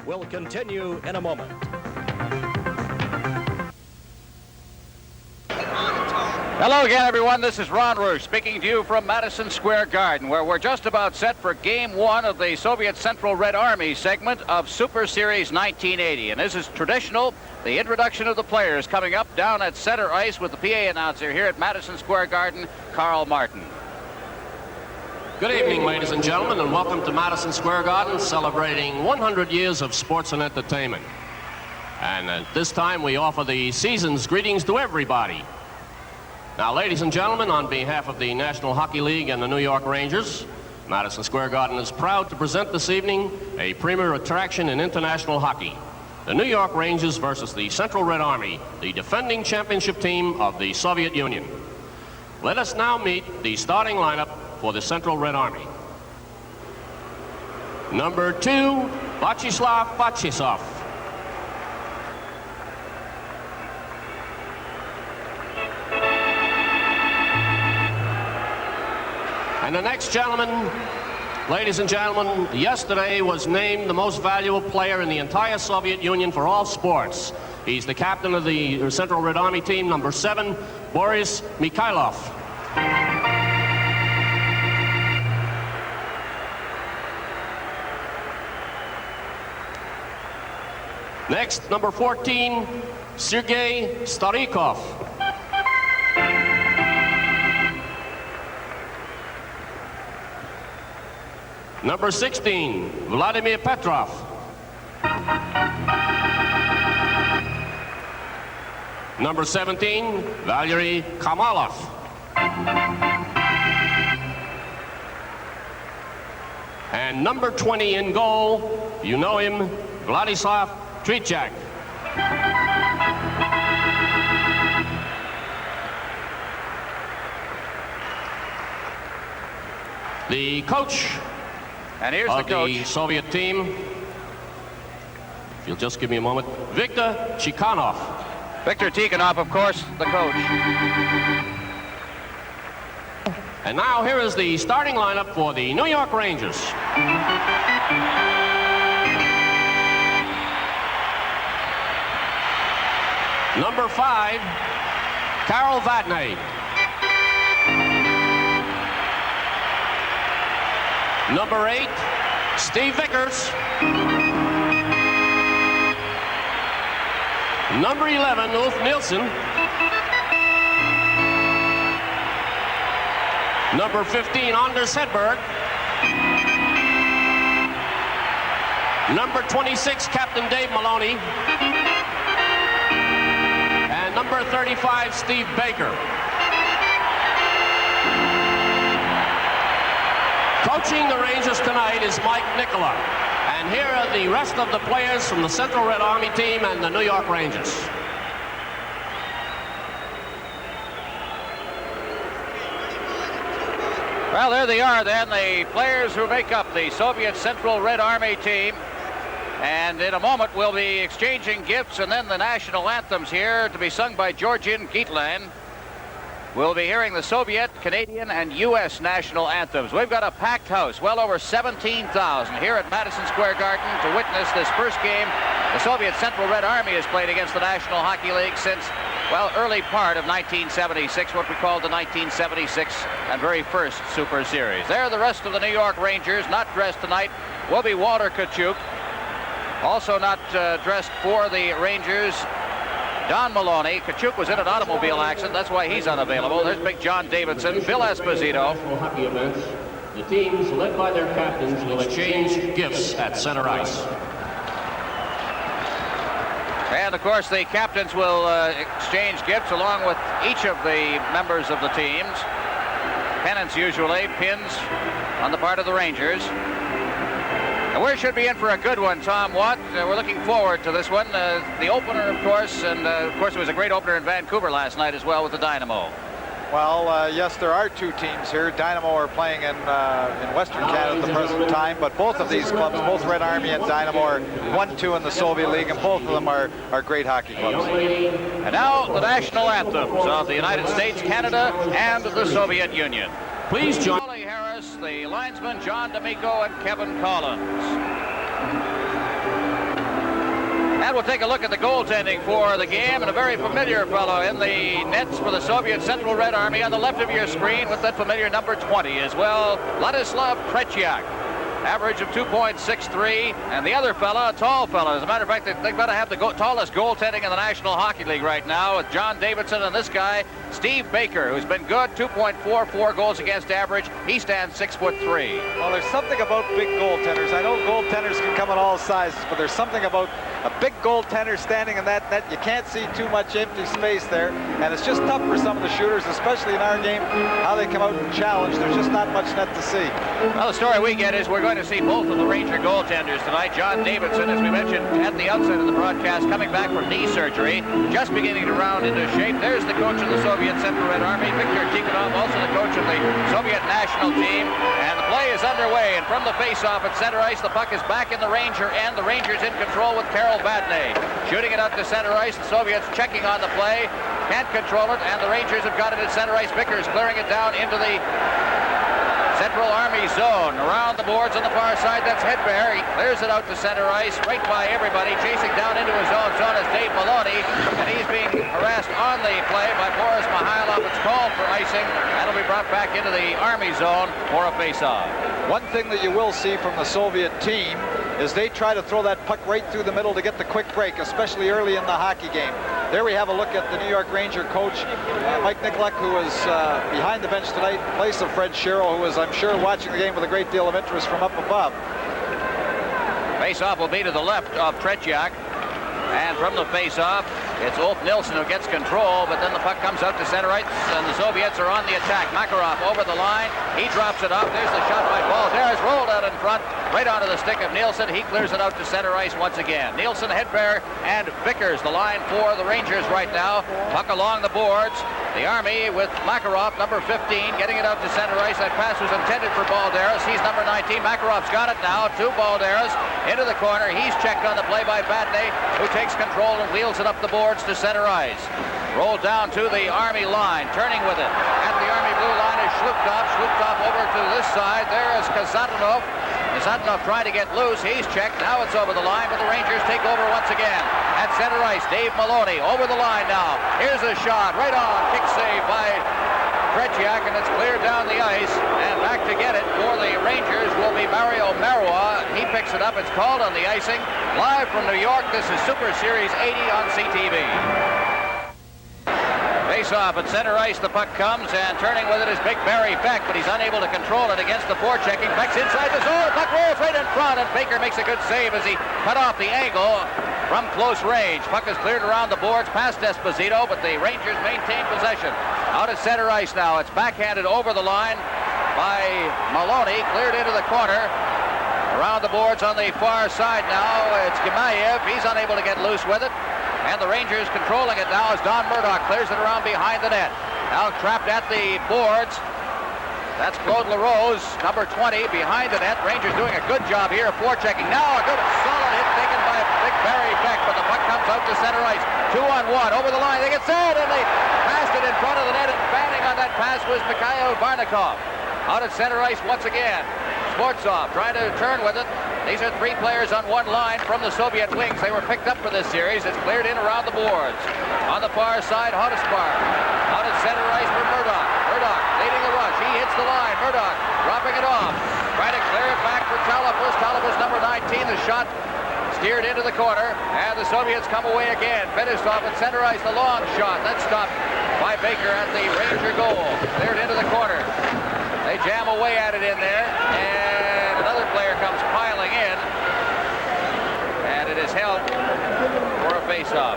will continue in a moment. Hello again, everyone. This is Ron Roosh speaking to you from Madison Square Garden, where we're just about set for Game 1 of the Soviet Central Red Army segment of Super Series 1980. And this is traditional, the introduction of the players coming up down at center ice with the PA announcer here at Madison Square Garden, Carl Martin. Good evening, ladies and gentlemen, and welcome to Madison Square Garden, celebrating 100 years of sports and entertainment. And at this time, we offer the season's greetings to everybody. Now, ladies and gentlemen, on behalf of the National Hockey League and the New York Rangers, Madison Square Garden is proud to present this evening a premier attraction in international hockey. The New York Rangers versus the Central Red Army, the defending championship team of the Soviet Union. Let us now meet the starting lineup for the Central Red Army. Number 2, Vyacheslav Fetisov. And the next gentleman, ladies and gentlemen, yesterday was named the most valuable player in the entire Soviet Union for all sports. He's the captain of the Central Red Army team, number 7, Boris Mikhailov. Next, number 14, Sergei Starikov. Number 16, Vladimir Petrov. Number 17, Valery Kamalov. And number 20 in goal, you know him, Vladislav Tricek. The coach And here's of the coach. the Soviet team, if you'll just give me a moment, Viktor Chikhanov. Viktor Tikhonov, of course, the coach. And now here is the starting lineup for the New York Rangers. Number 5, Karol Vadnä. Number 8, Steve Vikers. Number 11, Ulf Nilsson. Number 15, Anders Hedberg. Number 26, Captain Dave Maloney. And number 35, Steve Beyker. Coaching the Rangers tonight is Mike Nicola. And here are the rest of the players from the Central Red Army team and the New York Rangers. Well, there they are then, the players who make up the Soviet Central Red Army team. And in a moment, we'll be exchanging gifts and then the national anthems here to be sung by Georgian Gietland. We'll be hearing the Soviet, Canadian, and U.S. national anthems. We've got a packed house, well over 17,000 here at Madison Square Garden to witness this first game the Soviet Central Red Army has played against the National Hockey League since, well, early part of 1976, what we call the 1976 and very first Super Series. There, the rest of the New York Rangers, not dressed tonight, will be Walter Tkachuk. Also not dressed for the Rangers, Don Maloney. Tkachuk was in an automobile accident. That's why he's unavailable. There's Big John Дэвидсон, Bill Esposito. Hockey events, the teams led by their captains will exchange gifts at center ice. And, of course, the captains will exchange gifts along with each of the members of the teams. Pennants usually, pins on the part of the Rangers. And we should be in for a good one, Tom Watt. We're looking forward to this one. The opener, of course, and of course it was a great opener in Vancouver last night as well with the Dynamo. Well, yes, there are two teams here. Dynamo are playing in Western Canada at the present time, but both of these clubs, both Red Army and Dynamo, are 1-2 in the Soviet League, and both of them are great hockey clubs. And now the national anthems of the United States, Canada, and the Soviet Union. Please join Wally Harris, the linesman, John D'Amico, and Kevin Collins. And we'll take a look at the goaltending for the game, and a very familiar fellow in the nets for the Soviet Central Red Army on the left of your screen with that familiar number 20 as well, Ladislav Tretiak. Average of 2.63, and the other fella, a tall fella. As a matter of fact, they've got to have the tallest goaltending in the National Hockey League right now with John Дэвидсон and this guy, Steve Beyker, who's been good, 2.44 goals against average. He stands 6'3". Well, there's something about big goaltenders. I know goaltenders can come in all sizes, but there's something about a big goaltender standing in that net. You can't see too much empty space there, and it's just tough for some of the shooters, especially in our game, how they come out and challenge. There's just not much net to see. Well, the story we get is we're going to see both of the Ranger goaltenders tonight. John Дэвидсон, as we mentioned at the outset of the broadcast, coming back from knee surgery, just beginning to round into shape. There's the coach of the Soviet Central Red Army, Viktor Tikhonov, also the coach of the Soviet national team. And the play is underway, and from the face-off at center ice, the puck is back in the Ranger end. The Rangers in control with Vadnä. Shooting it out to center ice. The Soviets checking on the play. Can't control it, and the Rangers have got it at center ice. Vikers clearing it down into the Central Army zone. Around the boards on the far side, that's Hedberg. He clears it out to center ice, right by everybody. Chasing down into his own zone is Dave Maloney, and he's being harassed on the play by Boris Mihailov. It's called for icing. That'll be brought back into the Army zone for a face-off. One thing that you will see from the Soviet team is they try to throw that puck right through the middle to get the quick break, especially early in the hockey game. There we have a look at the New York Ranger coach, Mike Nikolak, who is behind the bench tonight in place of Fred Sherrill, who is, I'm sure, watching the game with a great deal of interest from up above. Face-off will be to the left of Tretiak. And from the face-off, it's Ulf Nilsson who gets control, but then the puck comes out to center ice, and the Soviets are on the attack. Makarov over the line. He drops it up. There's the shot by Balderas, rolled out in front, right onto the stick of Nilsson. He clears it out to center ice once again. Nilsson, Hedberg, and Vickers, the line for the Rangers right now. Puck along the boards. The Army with Makarov, number 15, getting it out to center ice. That pass was intended for Balderas. He's number 19. Makarov's got it now to Balderas. Into the corner. He's checked on the play by Vadnä, who takes control and wheels it up the boards to center ice. Rolled down to the Army line. Turning with it at the Army blue line is Shluptov. Shluptov over to this side. There is Kazatanov. Kazatanov trying to get loose. He's checked. Now it's over the line, but the Rangers take over once again. At center ice, Dave Maloney over the line now. Here's a shot. Right on. Kick save by Tretiak, and it's cleared down the ice. And back to get it for the Rangers will be Mario Marua. He picks it up. It's called on the icing. Live from New York, this is Super Series 80 on CTV. Face-off at center ice, the puck comes, and turning with it is big Barry Beck, but he's unable to control it against the forechecking. Beck's inside the zone, puck rolls right in front, and Beyker makes a good save as he cut off the angle from close range. Puck is cleared around the boards past Esposito, but the Rangers maintain possession. Out at center ice now, it's backhanded over the line by Maloney, cleared into the corner. Around the boards on the far side now, it's Gemayev. He's unable to get loose with it. And the Rangers controlling it now as Don Murdoch clears it around behind the net. Now trapped at the boards. That's Claude LaRose, number 20, behind the net. Rangers doing a good job here of forechecking. Now a good solid hit taken by big Barry Beck, but the puck comes out to center ice. 2-on-1 over the line. They get set, and they passed it in front of the net, and batting on that pass was Mikhail Barnikov. Out at center ice once again. Sportsov trying to turn with it. These are three players on one line from the Soviet wings. They were picked up for this series. It's cleared in around the boards. On the far side, Hосподар. Out at center ice for Murdoch. Murdoch leading the rush. He hits the line. Murdoch dropping it off. Trying to clear it back for Talipus. Talipus number 19. The shot steered into the corner. And the Soviets come away again. Fedosov at center ice. The long shot. That's stopped by Beyker at the Ranger goal. Cleared into the corner. They jam away at it in there, and another player comes piling in, and it is held for a face-off.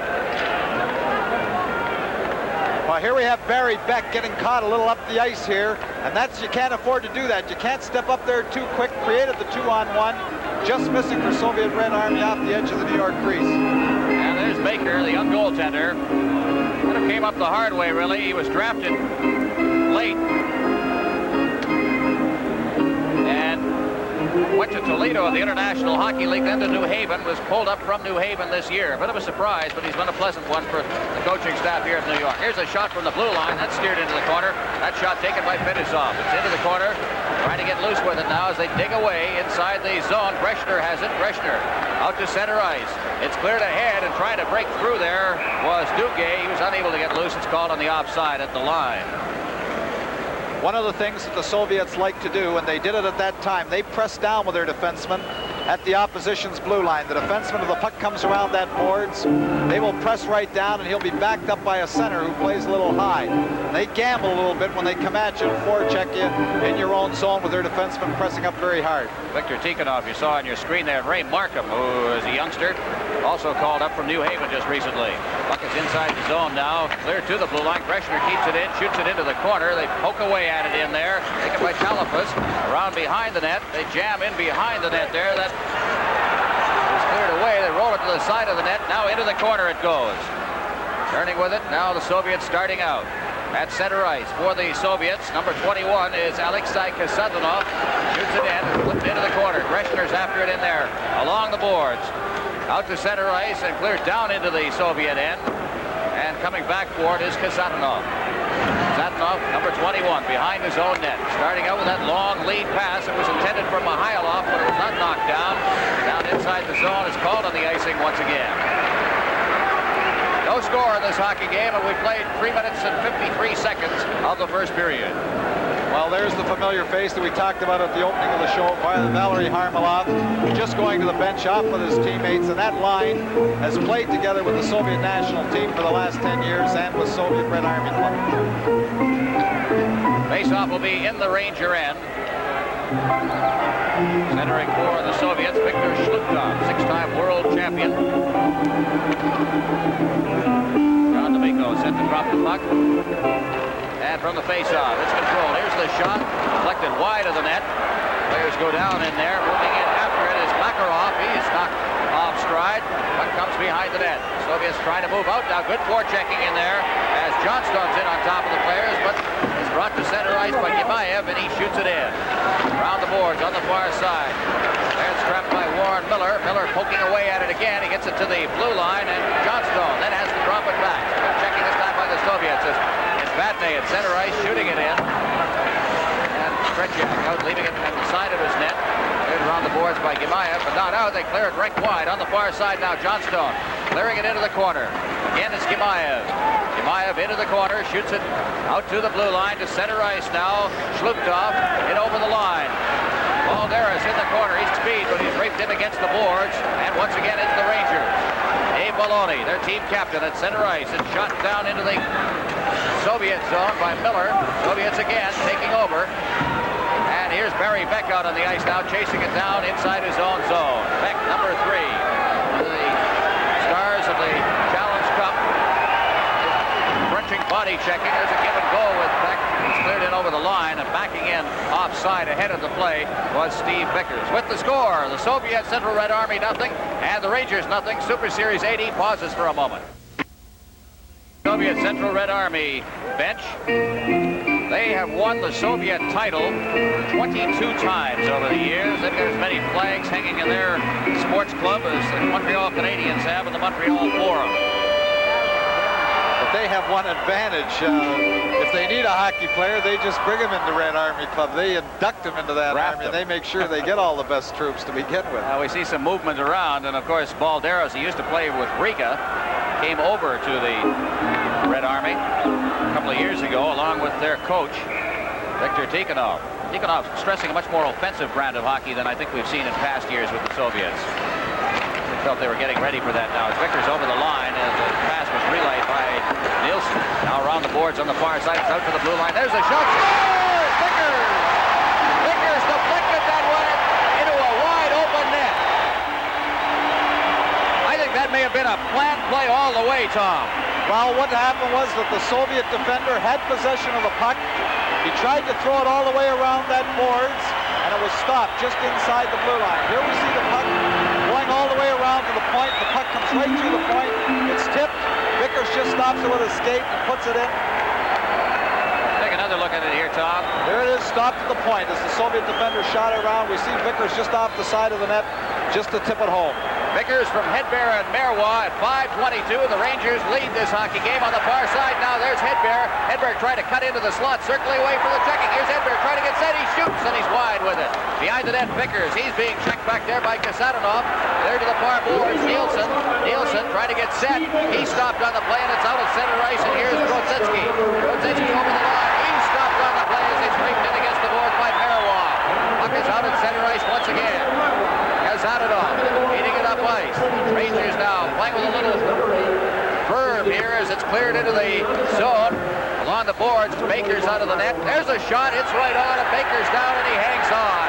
Well, here we have Barry Beck getting caught a little up the ice here, and you can't afford to do that. You can't step up there too quick. Created the 2-on-1, just missing for Soviet Red Army off the edge of the New York crease. And there's Beyker, the young goaltender. Kind of came up the hard way, really. He was drafted late. Went to Toledo in the International Hockey League, then to New Haven, was pulled up from New Haven this year. A bit of a surprise, but he's been a pleasant one for the coaching staff here at New York. Here's a shot from the blue line. That's steered into the corner. That shot taken by Fedosov. It's into the corner. Trying to get loose with it now as they dig away inside the zone. Gрешнер has it. Gрешнер out to center ice. It's cleared ahead, and trying to break through there was Duguay. He was unable to get loose. It's called on the offside at the line. One of the things that the Soviets like to do, and they did it at that time, they press down with their defensemen at the opposition's blue line. The defenseman, if the puck comes around that boards, they will press right down, and he'll be backed up by a center who plays a little high. They gamble a little bit when they come at you and forecheck you in your own zone with their defenseman pressing up very hard. Viktor Tikhonov, you saw on your screen there, Ray Markham, who is a youngster, also called up from New Haven just recently. Puck is inside the zone now, clear to the blue line. Gрешнер keeps it in, shoots it into the corner. They poke away at it in there, taken by Chalafas, around behind the net. They jam in behind the net there. That is cleared away. They roll it to the side of the net. Now into the corner it goes. Turning with it, now the Soviets starting out. At center ice for the Soviets, number 21 is Alexei Kasatonov. Shoots it in, flipped into the corner. Gрешner's after it in there, along the boards. Out to center ice and cleared down into the Soviet end. And coming back for it is Kasatonov. Kasatonov, number 21, behind his own net. Starting out with that long lead pass. It was intended for Mihailov, but it was not knocked down. Down inside the zone is called on the icing once again. No score in this hockey game, and we played 3 minutes and 53 seconds of the first period. Well, there's the familiar face that we talked about at the opening of the show, Valery Harmelov, just going to the bench off with his teammates, and that line has played together with the Soviet national team for the last 10 years and with Soviet Red Army Club. Face-off will be in the Ranger end. Centering for the Soviets, Viktor Shlukov, 6-time world champion. John DeMico set to drop the puck. And from the face-off, it's controlled. Here's the shot, deflected wide of the net. Players go down in there. Moving in after it is Makarov. He's knocked off stride. Puck comes behind the net. Soviets trying to move out now. Good forechecking in there as Johnstone's in on top of the players, but it's brought to center ice by Gimaev, and he shoots it in. Around the boards on the far side. There's trapped by Warren Miller. Miller poking away at it again. He gets it to the blue line, and Johnstone then has to drop it back. Good checking this time by the Soviets. It's Vratnä at center ice shooting it in. And Stretchak out, leaving it at the side of his net. Cleared around the boards by Gimaev, but not out. They clear it right wide on the far side now. Johnstone clearing it into the corner. Again, it's Gimaev. Gimaev into the corner, shoots it out to the blue line to center ice now. Shlukov in over the line. Balderas in the corner. He's speed, but he's raped in against the boards. And once again, it's the Rangers. Dave Maloney, their team captain at center ice. It's shot down into the Soviet zone by Miller. Soviets again taking over. And here's Barry Beck out on the ice now, chasing it down inside his own zone. Beck, number 3. One of the stars of the Challenge Cup. Crunching body checking. There's a give and go with Beck. He's cleared in over the line, and backing in offside ahead of the play was Steve Vickers. With the score, the Soviet Central Red Army nothing, and the Rangers nothing. Super Series 80 pauses for a moment. Soviet Central Red Army bench. They have won the Soviet title 22 times over the years. They've got as many flags hanging in their sports club as the Montreal Canadiens have in the Montreal Forum. But they have one advantage. If they need a hockey player, they just bring him into Red Army Club. They induct him into that army, and they make sure they get all the best troops to begin with. We see some movement around, and of course, Balderas, he used to play with Riga, came over to the Red Army a couple of years ago, along with their coach, Viktor Tikhonov. Tikhonov stressing a much more offensive brand of hockey than I think we've seen in past years with the Soviets. They felt they were getting ready for that now. As Vickers over the line, and the pass was relayed by Nielsen. Now around the boards on the far side, it's out to the blue line. There's a shot. Scores! Vickers! Vickers deflected that one into a wide open net. I think that may have been a planned play all the way, Tom. Well, what happened was that the Soviet defender had possession of the puck. He tried to throw it all the way around that boards, and it was stopped just inside the blue line. Here we see the puck going all the way around to the point. The puck comes right through the point. It's tipped. Vickers just stops it with his skate and puts it in. Take another look at it here, Tom. There it is, stopped at the point. As the Soviet defender shot it around, we see Vickers just off the side of the net, just to tip it home. Vickers from Hedberg and Marua at 5:22. The Rangers lead this hockey game on the far side. Now there's Hedberg. Hedberg trying to cut into the slot, circling away for the checking. Here's Hedberg trying to get set. He shoots, and he's wide. behind the net, Vikers. He's being checked back there by Kasatonov. There to the far boards, Nielsen. Nielsen trying to get set. He stopped on the play, and it's out at center ice, and here's Grozicki. Grozicki over the line. He stopped on the play as he scraped in against the boards by Marua. Puck is out at center ice once again. Kasatonov beating it up ice. Rangers now playing with a little verb here as it's cleared into the zone. Along the boards, Baker's out of the net. There's a shot. It's right on, and Baker's down, and he hangs on.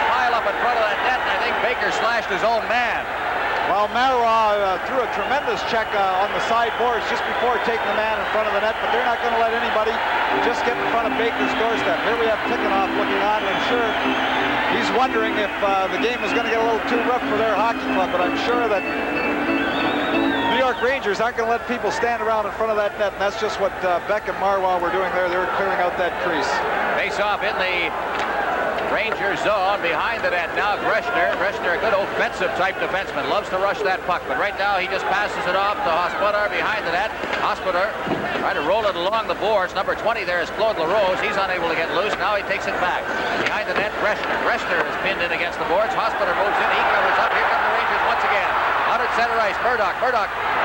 Pile up in front of that net, and I think Baker slashed his own man. Well, Marua threw a tremendous check on the side boards just before taking the man in front of the net, but they're not going to let anybody just get in front of Baker's doorstep. Here we have Tikhonov looking on, and I'm sure he's wondering if the game is going to get a little too rough for their hockey club, but I'm sure that New York Rangers aren't going to let people stand around in front of that net, and that's just what Beck and Marua were doing there. They were clearing out that crease. Face off in the Ranger zone behind the net. Now Gрешнер. Gрешнер, a good offensive type defenseman, loves to rush that puck, but right now he just passes it off to Hосподар behind the net. Hосподар trying to roll it along the boards. Number 20 there is Claude LaRose. He's unable to get loose. Now he takes it back. Behind the net, Gрешнер. Gрешнер is pinned in against the boards. Hосподар moves in. He covers up. Here come the Rangers once again. Out at center ice, Murdoch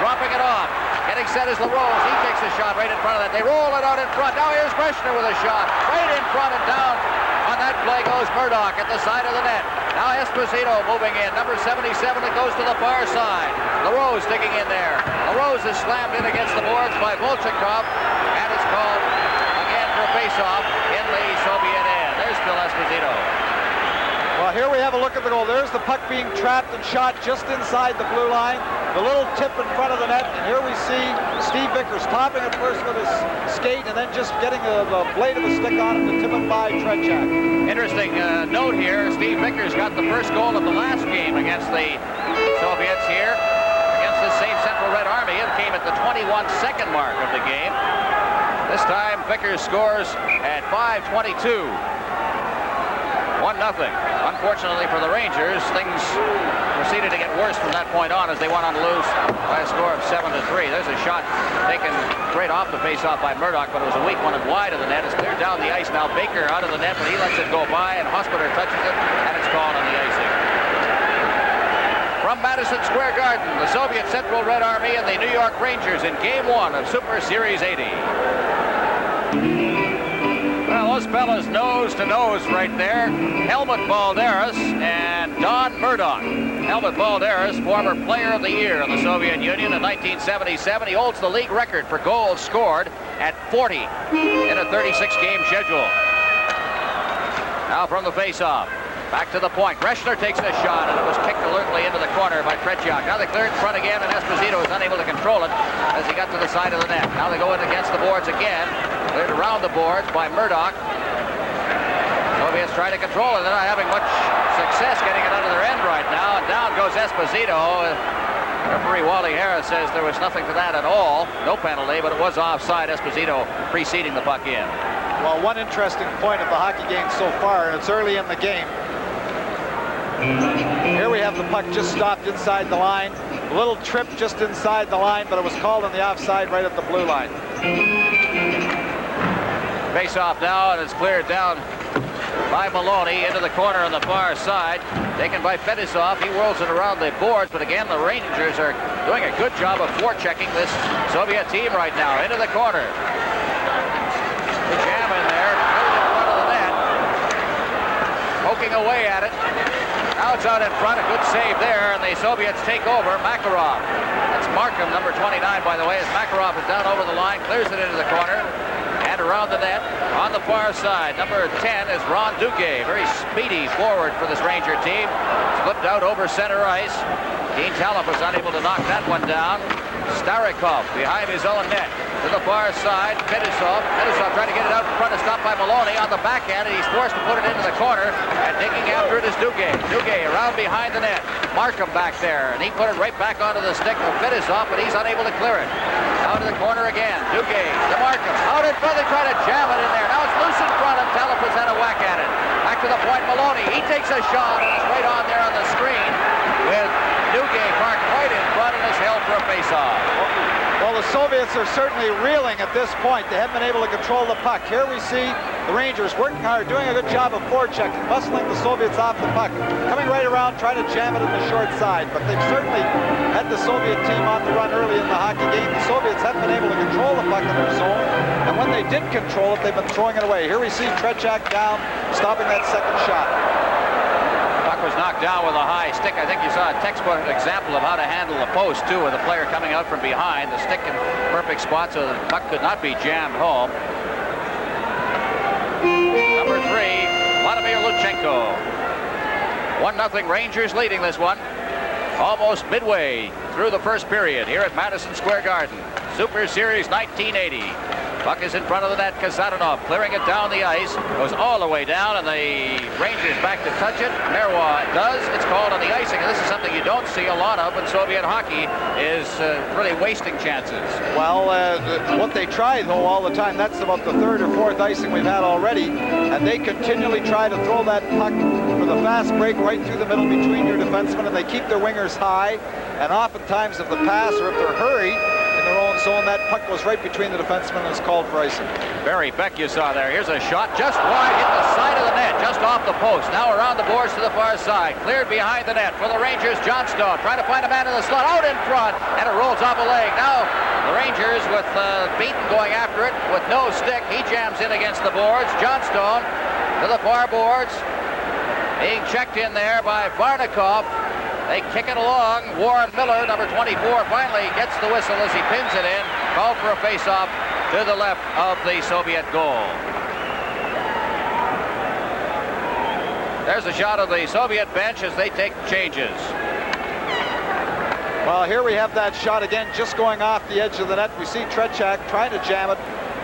dropping it off. Getting set is LaRose. He takes a shot right in front of that. They roll it out in front. Now here's Gрешнер with a shot. Right in front and down. On that play goes Murdoch at the side of the net. Now Esposito moving in. Number 77 that goes to the far side. LaRose digging in there. LaRose is slammed in against the boards by Volchikov. And it's called again for a face-off in the Soviet end. There's still Esposito. Well, here we have a look at the goal. There's the puck being trapped and shot just inside the blue line. The little tip in front of the net, and here we see Steve Vikers topping it first with his skate and then just getting the blade of the stick on it to tip it by Tretiak. Interesting note here. Steve Vikers got the first goal of the last game against the Soviets here. Against the same Central Red Army. It came at the 21-second mark of the game. This time, Vikers scores at 5:22. 1-0. Unfortunately for the Rangers, things proceeded to get worse from that point on as they went on to lose by a score of 7-3. There's a shot taken straight off the face-off by Murdoch, but it was a weak one and wide of the net. It's cleared down the ice now. Beyker out of the net, but he lets it go by, and Hосподар touches it, and it's called on the icing. From Madison Square Garden, the Soviet Central Red Army and the New York Rangers in Game 1 of Super Series 80. Well, those fellas nose to nose right there. Helmut Balderas and Don Murdoch. Helmut Balderas, former player of the year in the Soviet Union in 1977. He holds the league record for goals scored at 40 in a 36-game schedule. Now from the face-off. Back to the point. Gрешнер takes a shot, and it was kicked alertly into the corner by Tretiak. Now they clear it in front again, and Esposito is unable to control it as he got to the side of the net. Now they go in against the boards again. Cleared around the boards by Murdoch. Soviets try to control it. They're not having much success getting it out of their end right now. And down goes Esposito. Referee Wally Harris says there was nothing to that at all. No penalty, but it was offside. Esposito preceding the puck in. Well, one interesting point of the hockey game so far, and it's early in the game. Here we have the puck just stopped inside the line. A little trip just inside the line, but it was called on the offside right at the blue line. Face off now, and it's cleared down by Maloney into the corner on the far side. Taken by Fetisov. He whirls it around the boards, but again, the Rangers are doing a good job of forechecking this Soviet team right now. Into the corner. The jam in there, cleared in front of the net. Poking away at it. Now it's out in front, a good save there, and the Soviets take over. Makarov. That's Markham, number 29, by the way, as Makarov is down over the line, clears it into the corner, and around the net, on the far side. Number 10 is Ron Duguay, very speedy forward for this Ranger team. Slipped out over center ice. Dean Talent was unable to knock that one down. Starikov behind his own net. To the far side, Fetisov. Fetisov trying to get it out in front, is stopped by Maloney on the backhand, and he's forced to put it into the corner, and digging after it is Duguay. Duguay around behind the net. Markham back there, and he put it right back onto the stick of Fetisov, but he's unable to clear it. Out to the corner again. Duguay to Markham. Out in front, they try to jam it in there. Now it's loose in front, and Talent has had a whack at it. Back to the point, Maloney. He takes a shot, and it's right on there on the screen with Duguay parked right in front and is held for a face-off. Well, the Soviets are certainly reeling at this point. They haven't been able to control the puck. Here we see The Rangers working hard, doing a good job of forechecking, muscling the Soviets off the puck, coming right around, trying to jam it in the short side. But they've certainly had the Soviet team on the run early in the hockey game. The Soviets haven't been able to control the puck in their zone, and when they did control it, they've been throwing it away. Here we see Tretiak down, stopping that second shot. Puck was knocked down with a high stick. I think you saw a textbook example of how to handle the post, too, with a player coming out from behind, the stick in perfect spot so the puck could not be jammed home. Number 3, Vladimir Luchenko. 1-0 Rangers leading this one. Almost midway through the first period here at Madison Square Garden. Super Series 1980. Puck is in front of the net. Kazadanov clearing it down the ice. Goes all the way down, and the Rangers back to touch it. Marua does. It's called on the icing, and this is something you don't see a lot of in Soviet hockey, is really wasting chances. Well, what they try, though, all the time, that's about the third or fourth icing we've had already, and they continually try to throw that puck for the fast break right through the middle between your defensemen, and they keep their wingers high, and oftentimes if the pass or if they're hurried in their own zone, that puck goes right between the defensemen and is called for icing. Barry Beck you saw there. Here's a shot just wide, hit the side of the net, just off the post. Now around the boards to the far side. Cleared behind the net for the Rangers. Johnstone trying to find a man in the slot, out in front, and it rolls off a leg. Now the Rangers with Beaton going after it with no stick. He jams in against the boards. Johnstone to the far boards. Being checked in there by Varnikov. They kick it along. Warren Miller, number 24, finally gets the whistle as he pins it in. Called for a face-off to the left of the Soviet goal. There's a shot of the Soviet bench as they take changes. Well, here we have that shot again, just going off the edge of the net. We see Tretiak trying to jam it,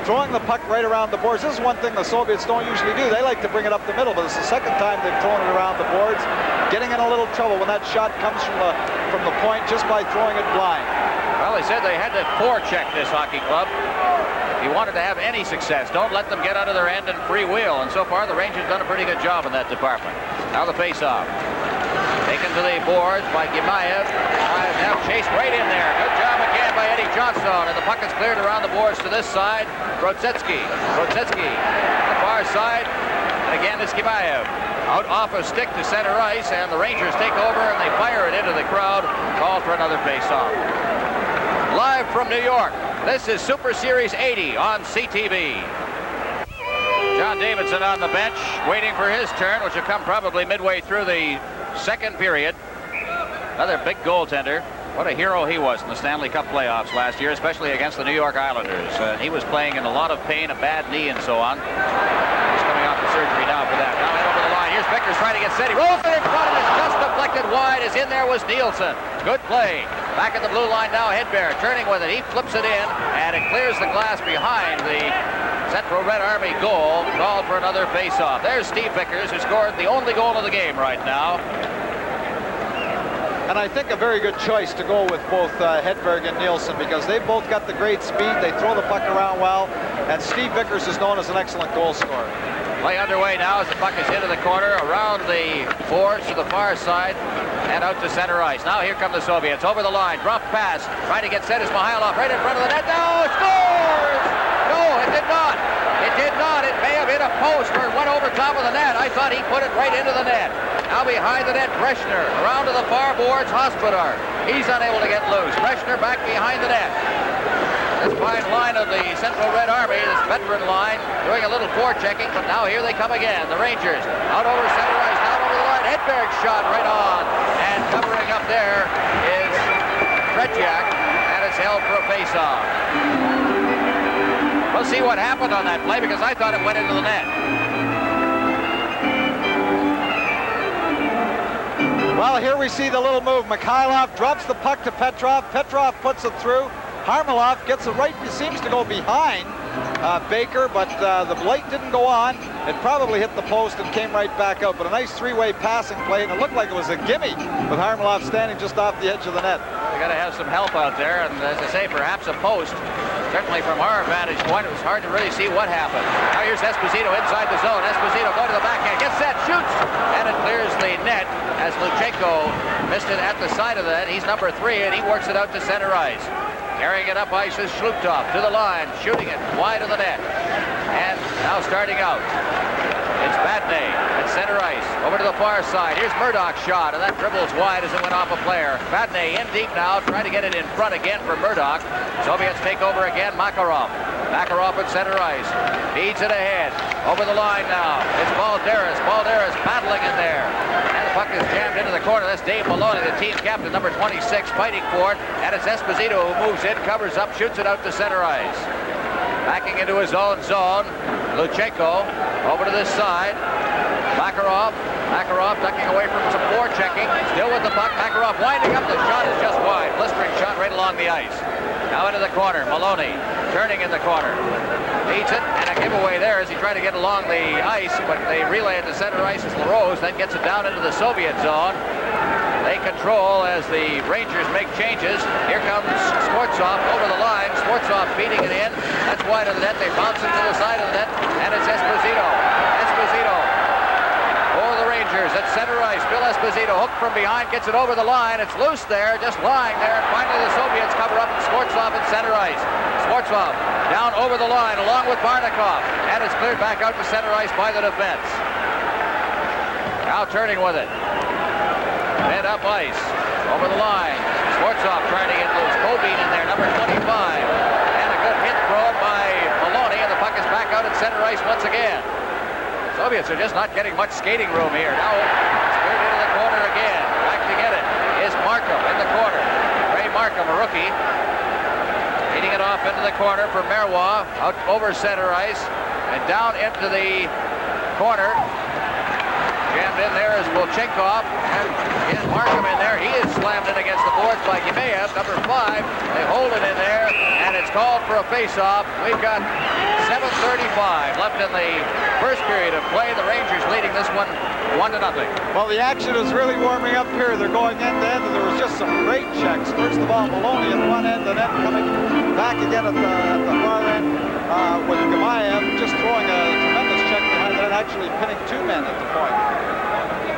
throwing the puck right around the boards. This is one thing the Soviets don't usually do. They like to bring it up the middle, but it's the second time they've thrown it around the boards, getting in a little trouble when that shot comes from the point just by throwing it blind. Well, they said they had to forecheck this hockey club. If you wanted to have any success, don't let them get out of their end and freewheel. And so far, the Rangers done a pretty good job in that department. Now the face-off. Taken to the boards by Gimaev. Now chased right in there. Good job again by Eddie Johnstone. And the puck is cleared around the boards to this side. Grodzetsky. Grodzetsky on the far side. And again, it's Gimaev. Out off a stick to center ice. And the Rangers take over and they fire it into the crowd. Called for another face-off. Live from New York, this is Super Series 80 on CTV. John Дэвидсон on the bench, waiting for his turn, which will come probably midway through the second period. Another big goaltender. What a hero he was in the Stanley Cup playoffs last year, especially against the New York Islanders. He was playing in a lot of pain, a bad knee and so on. He's coming off the surgery now for that. Now in over the line. Here's Vickers trying to get set. He rolls it in front and it's just deflected wide. As in there was Nielsen. Good play. Back at the blue line now, Hedberg turning with it. He flips it in, and it clears the glass behind the Central Red Army goal. Called for another face-off. There's Steve Vickers, who scored the only goal of the game right now. And I think a very good choice to go with both Hedberg and Nielsen, because they've both got the great speed. They throw the puck around well, and Steve Vickers is known as an excellent goal scorer. Play underway now as the puck is into the corner, around the boards to the far side, and out to center ice. Now here come the Soviets, over the line, drop pass, trying to get set is Mihailov, right in front of the net, now scores! No, it did not. It did not. It may have hit a post or it went over top of the net. I thought he put it right into the net. Now behind the net, Gрешнер, around to the far boards, Hосподар. He's unable to get loose. Gрешнер back behind the net. This fine line of the Central Red Army, this veteran line, doing a little forechecking, but now here they come again. The Rangers out over center ice, down over the line. Hedberg shot right on, and covering up there is Tretiak, and it's held for a face-off. We'll see what happened on that play, because I thought it went into the net. Well, here we see the little move. Mikhailov drops the puck to Petrov. Petrov puts it through. Harmelov gets it right, seems to go behind Beyker, but the light didn't go on. It probably hit the post and came right back out, but a nice three-way passing play, and it looked like it was a gimme with Harmelov standing just off the edge of the net. We got to have some help out there, and as I say, perhaps a post. Certainly from our vantage point, it was hard to really see what happened. Now here's Esposito inside the zone. Esposito going to the backhand, gets set, shoots, and it clears the net as Luchenko missed it at the side of the net. He's number 3, and he works it out to center ice. Carrying it up ice is Shluptov to the line, shooting it wide of the net. And now starting out, it's Vladné at center ice. Over to the far side. Here's Murdoch's shot, and that dribbles wide as it went off a player. Vladné in deep now, trying to get it in front again for Murdoch. Soviets take over again. Makarov. Makarov at center ice. Feeds it ahead. Over the line now. It's Balderas. Balderas battling in there. And the puck is jammed into the corner. That's Dave Maloney, the team captain, number 26, fighting for it. And it's Esposito who moves in, covers up, shoots it out to center ice. Backing into his own zone. Luchenko over to this side. Makarov ducking away from some forechecking. Still with the puck. Makarov winding up. The shot is just wide. Blistering shot right along the ice. Now into the corner. Maloney turning in the corner. Beats it, and a giveaway there as he tried to get along the ice, but they relay it to center ice as LaRose then gets it down into the Soviet zone. They control as the Rangers make changes. Here comes Skvortsov over the line. Skvortsov feeding it in. That's wide of the net. They bounce it to the side of the net, and it's Esposito. Esposito for the Rangers at center ice. Bill Esposito hooked from behind, gets it over the line. It's loose there, just lying there, and finally the Soviets cover up and Skvortsov at center ice. Skvortsov down over the line along with Barnikov, and it's cleared back out to center ice by the defense. Now turning with it. Head up ice, over the line. Skvortsov trying to get loose. Kobin in there, number 25. And a good hit thrown by Maloney, and the puck is back out at center ice once again. Soviets are just not getting much skating room here. Now it's cleared into the corner again. Back to get it is Markham in the corner. Ray Markham, a rookie. Feeding it off into the corner for Marua, out over center ice, and down into the corner. Jammed in there is Volchenkov, and is Markham in there. He is slammed in against the boards by Gimeyev, number 5. They hold it in there, and it's called for a face-off. We've got 7:35 left in the first period of play. The Rangers leading this one 1-0. Well, the action is really warming up here. They're going end-to-end, and there was just some great checks. First of all, Maloney at one end, and then coming back again at the far end with Gimeyev just throwing a tremendous check behind that, actually pinning 2 men at the point.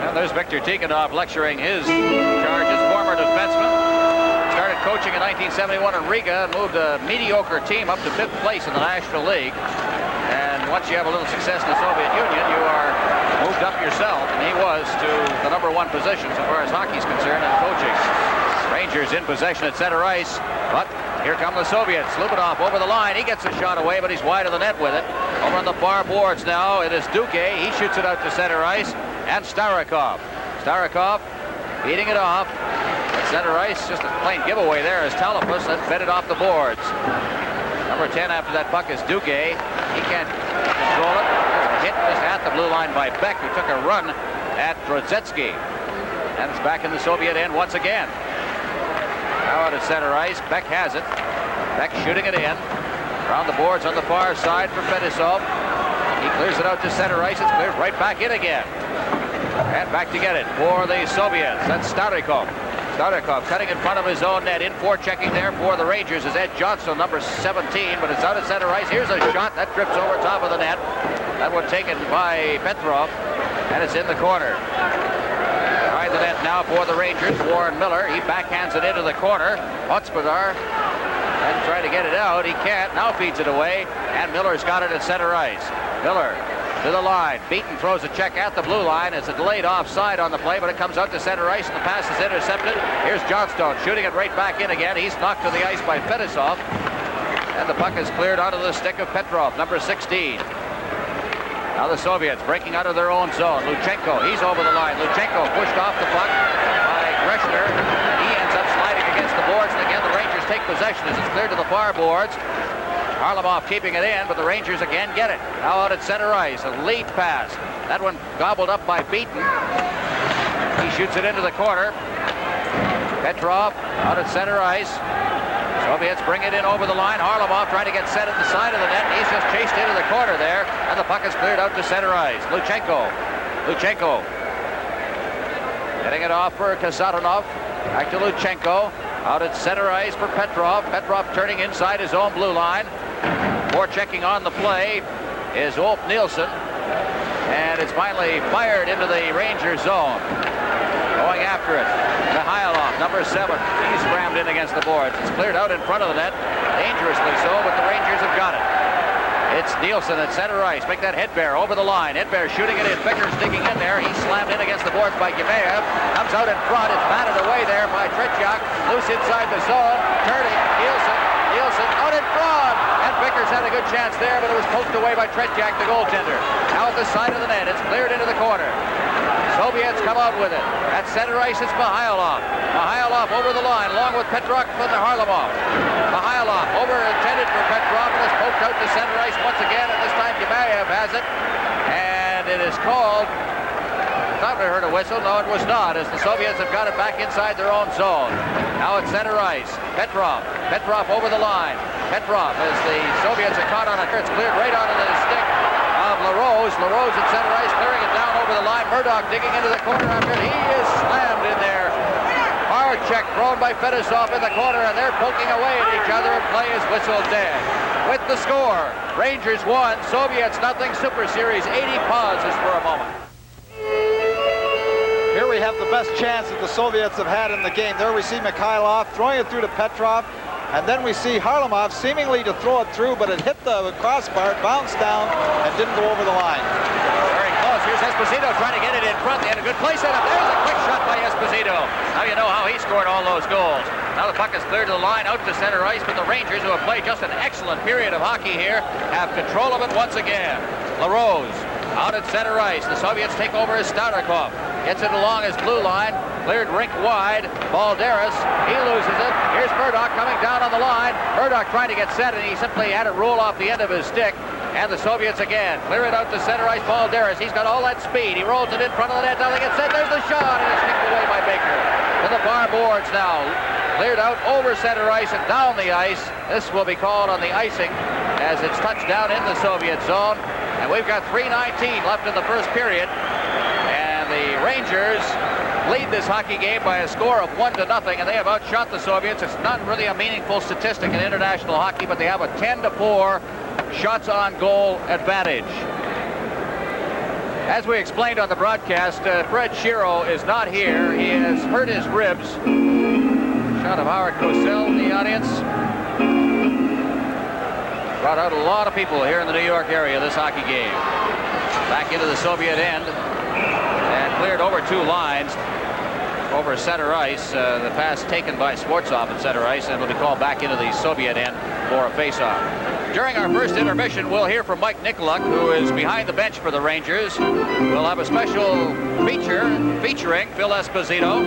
And there's Victor Tikhonov lecturing his charge as former defenseman. Started coaching in 1971 in Riga and moved a mediocre team up to 5th place in the National League. And once you have a little success in the Soviet Union, you are moved up yourself. And he was to the number 1 position so far as hockey's concerned in coaching. Rangers in possession at center ice, but here come the Soviets. Lubinov over the line. He gets a shot away, but he's wide of the net with it. Over on the far boards now, it is Duque. He shoots it out to center ice. And Starikov. Starikov beating it off. At center ice, just a plain giveaway there as Talipus then fed it off the boards. Number 10 after that puck is Duque. He can't control it. Hit just at the blue line by Beck, who took a run at Drodzetsky. And it's back in the Soviet end once again. Now out at center ice, Beck has it. Beck shooting it in. Around the boards on the far side for Fetisov. He clears it out to center ice. It's cleared right back in again. And back to get it for the Soviets. That's Starikov. Starikov cutting in front of his own net. In forechecking there for the Rangers is Ed Johnson, number 17, but it's out at center ice. Here's a shot that trips over top of the net. That one taken by Petrov, and it's in the corner. Behind the net now for the Rangers, Warren Miller. He backhands it into the corner. Hосподар and trying to get it out. He can't. Now feeds it away, and Miller's got it at center ice. Miller to the line. Beaton throws a check at the blue line. It's a delayed offside on the play, but it comes out to center ice, and the pass is intercepted. Here's Johnstone shooting it right back in again. He's knocked to the ice by Fetisov, and the puck is cleared onto the stick of Petrov, number 16. Now the Soviets breaking out of their own zone. Luchenko, he's over the line. Luchenko pushed off the puck by Gрешнер. He ends up sliding against the boards, and again the Rangers take possession as it's cleared to the far boards. Harlamov keeping it in, but the Rangers again get it. Now out at center ice, a lead pass. That one gobbled up by Beaton. He shoots it into the corner. Petrov out at center ice. Soviets bring it in over the line. Harlamov trying to get set at the side of the net. He's just chased into the corner there, and the puck is cleared out to center ice. Luchenko getting it off for Kasatonov. Back to Luchenko. Out at center ice for Petrov. Petrov turning inside his own blue line. Forechecking on the play is Ulf Nielsen. And it's finally fired into the Ranger zone. Going after it. Mikhailov, number 7. He's rammed in against the boards. It's cleared out in front of the net. Dangerously so, but the Rangers have got it. It's Nielsen at center ice. Make that Hedberg over the line. Hedberg shooting it in. Vickers digging in there. He's slammed in against the boards by Gimeyev. Comes out in front. It's batted away there by Tretiak. Loose inside the zone. Turning. Nielsen out in front. And Vickers had a good chance there, but it was poked away by Tretiak, the goaltender. Now at the side of the net. It's cleared into the corner. Soviets come out with it. At center ice, it's Mihailov. Mihailov over the line, along with Petrov and the Harlamov. Mihailov over intended for Petrov, and it's poked out to center ice once again, and this time Gimeyev has it. And it is called. I thought we heard a whistle. No, it was not, as the Soviets have got it back inside their own zone. Now at center ice, Petrov. Petrov over the line. Petrov, as the Soviets are caught on it. It's cleared right onto the stick of LaRose. LaRose at center ice, clearing it down over the line. Murdoch digging into the corner after it. He is slammed in there. Hard check thrown by Fedosov in the corner, and they're poking away at each other, and play is whistled dead. With the score, Rangers 1, Soviets nothing. Super Series 80 pauses for a moment. Here we have the best chance that the Soviets have had in the game. There we see Mikhailov throwing it through to Petrov, and then we see Harlamov seemingly to throw it through, but it hit the crossbar, bounced down, and didn't go over the line. Very close. Here's Esposito trying to get it in front. They had a good play set up. There's a quick shot by Esposito. Now you know how he scored all those goals. Now the puck is cleared to the line, out to center ice, but the Rangers, who have played just an excellent period of hockey here, have control of it once again. LaRose out at center ice. The Soviets take over as Staudarkov. Gets it along his blue line. Cleared rink wide. Balderas, he loses it. Here's Murdoch coming down on the line. Murdoch trying to get set, and he simply had it roll off the end of his stick. And the Soviets again clear it out to center ice. Balderas, he's got all that speed. He rolls it in front of the net. Now they get set. There's the shot, and it's kicked away by Beyker. To the far boards now. Cleared out over center ice and down the ice. This will be called on the icing as it's touched down in the Soviet zone. And we've got 3:19 left in the first period. And the Rangers lead this hockey game by a score of 1-0, and they have outshot the Soviets. It's not really a meaningful statistic in international hockey, but they have a 10-4 shots on goal advantage. As we explained on the broadcast, Fred Shiro is not here. He has hurt his ribs. Shot of Howard Cosell in the audience. Brought out a lot of people here in the New York area this hockey game. Back into the Soviet end and cleared over two lines over center ice. The pass taken by Swartzov at center ice, and will be called back into the Soviet end for a face-off. During our first intermission, we'll hear from Mike Nikoluk, who is behind the bench for the Rangers. We'll have a special feature featuring Phil Esposito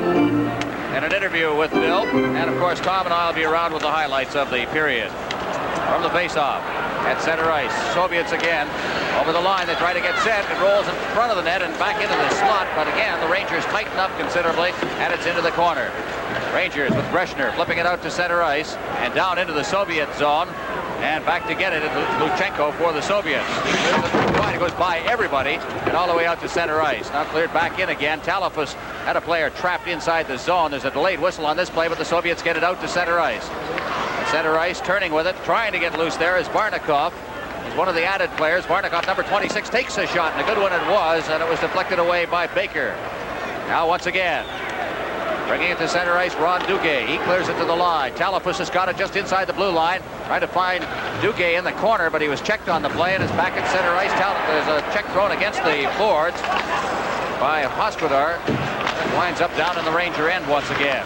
and an interview with Phil. And, of course, Tom and I will be around with the highlights of the period. From the face-off at center ice, Soviets again over the line. They try to get set. It rolls in front of the net and back into the slot. But again, the Rangers tighten up considerably, and it's into the corner. Rangers with Gрешнер flipping it out to center ice and down into the Soviet zone. And back to get it into Luchenko for the Soviets. It goes by everybody and all the way out to center ice. Now cleared back in again. Talafus had a player trapped inside the zone. There's a delayed whistle on this play, but the Soviets get it out to center ice. Center ice, turning with it, trying to get loose there is Barnikov. He's one of the added players. Barnikov, number 26, takes a shot, and a good one it was, and it was deflected away by Beyker. Now once again, bringing it to center ice, Ron Duguay. He clears it to the line. Talafus has got it just inside the blue line, trying to find Duguay in the corner, but he was checked on the play, and is back at center ice. There's a check thrown against the boards by Hосподар. Winds up down in the Ranger end once again.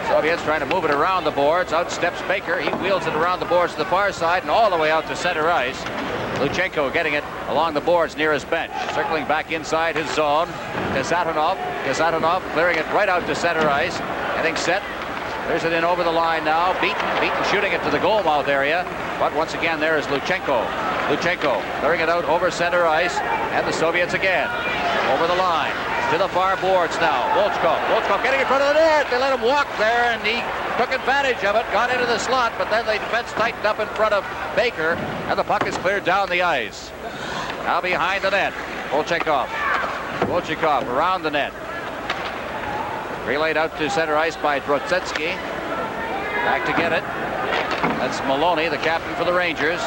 Soviets trying to move it around the boards. Out steps Beyker. He wheels it around the boards to the far side and all the way out to center ice. Luchenko getting it along the boards near his bench. Circling back inside his zone. Kasatonov clearing it right out to center ice. Getting set. There's it in over the line now. Beaton shooting it to the goal mouth area. But once again, there is Luchenko. Luchenko clearing it out over center ice. And the Soviets again. Over the line. To the far boards now. Volchkov getting in front of the net. They let him walk there, and he took advantage of it. Got into the slot, but then the defense tightened up in front of Beyker, and the puck is cleared down the ice. Now behind the net. Volchkov around the net. Relayed out to center ice by Drotsetsky. Back to get it. That's Maloney, the captain for the Rangers.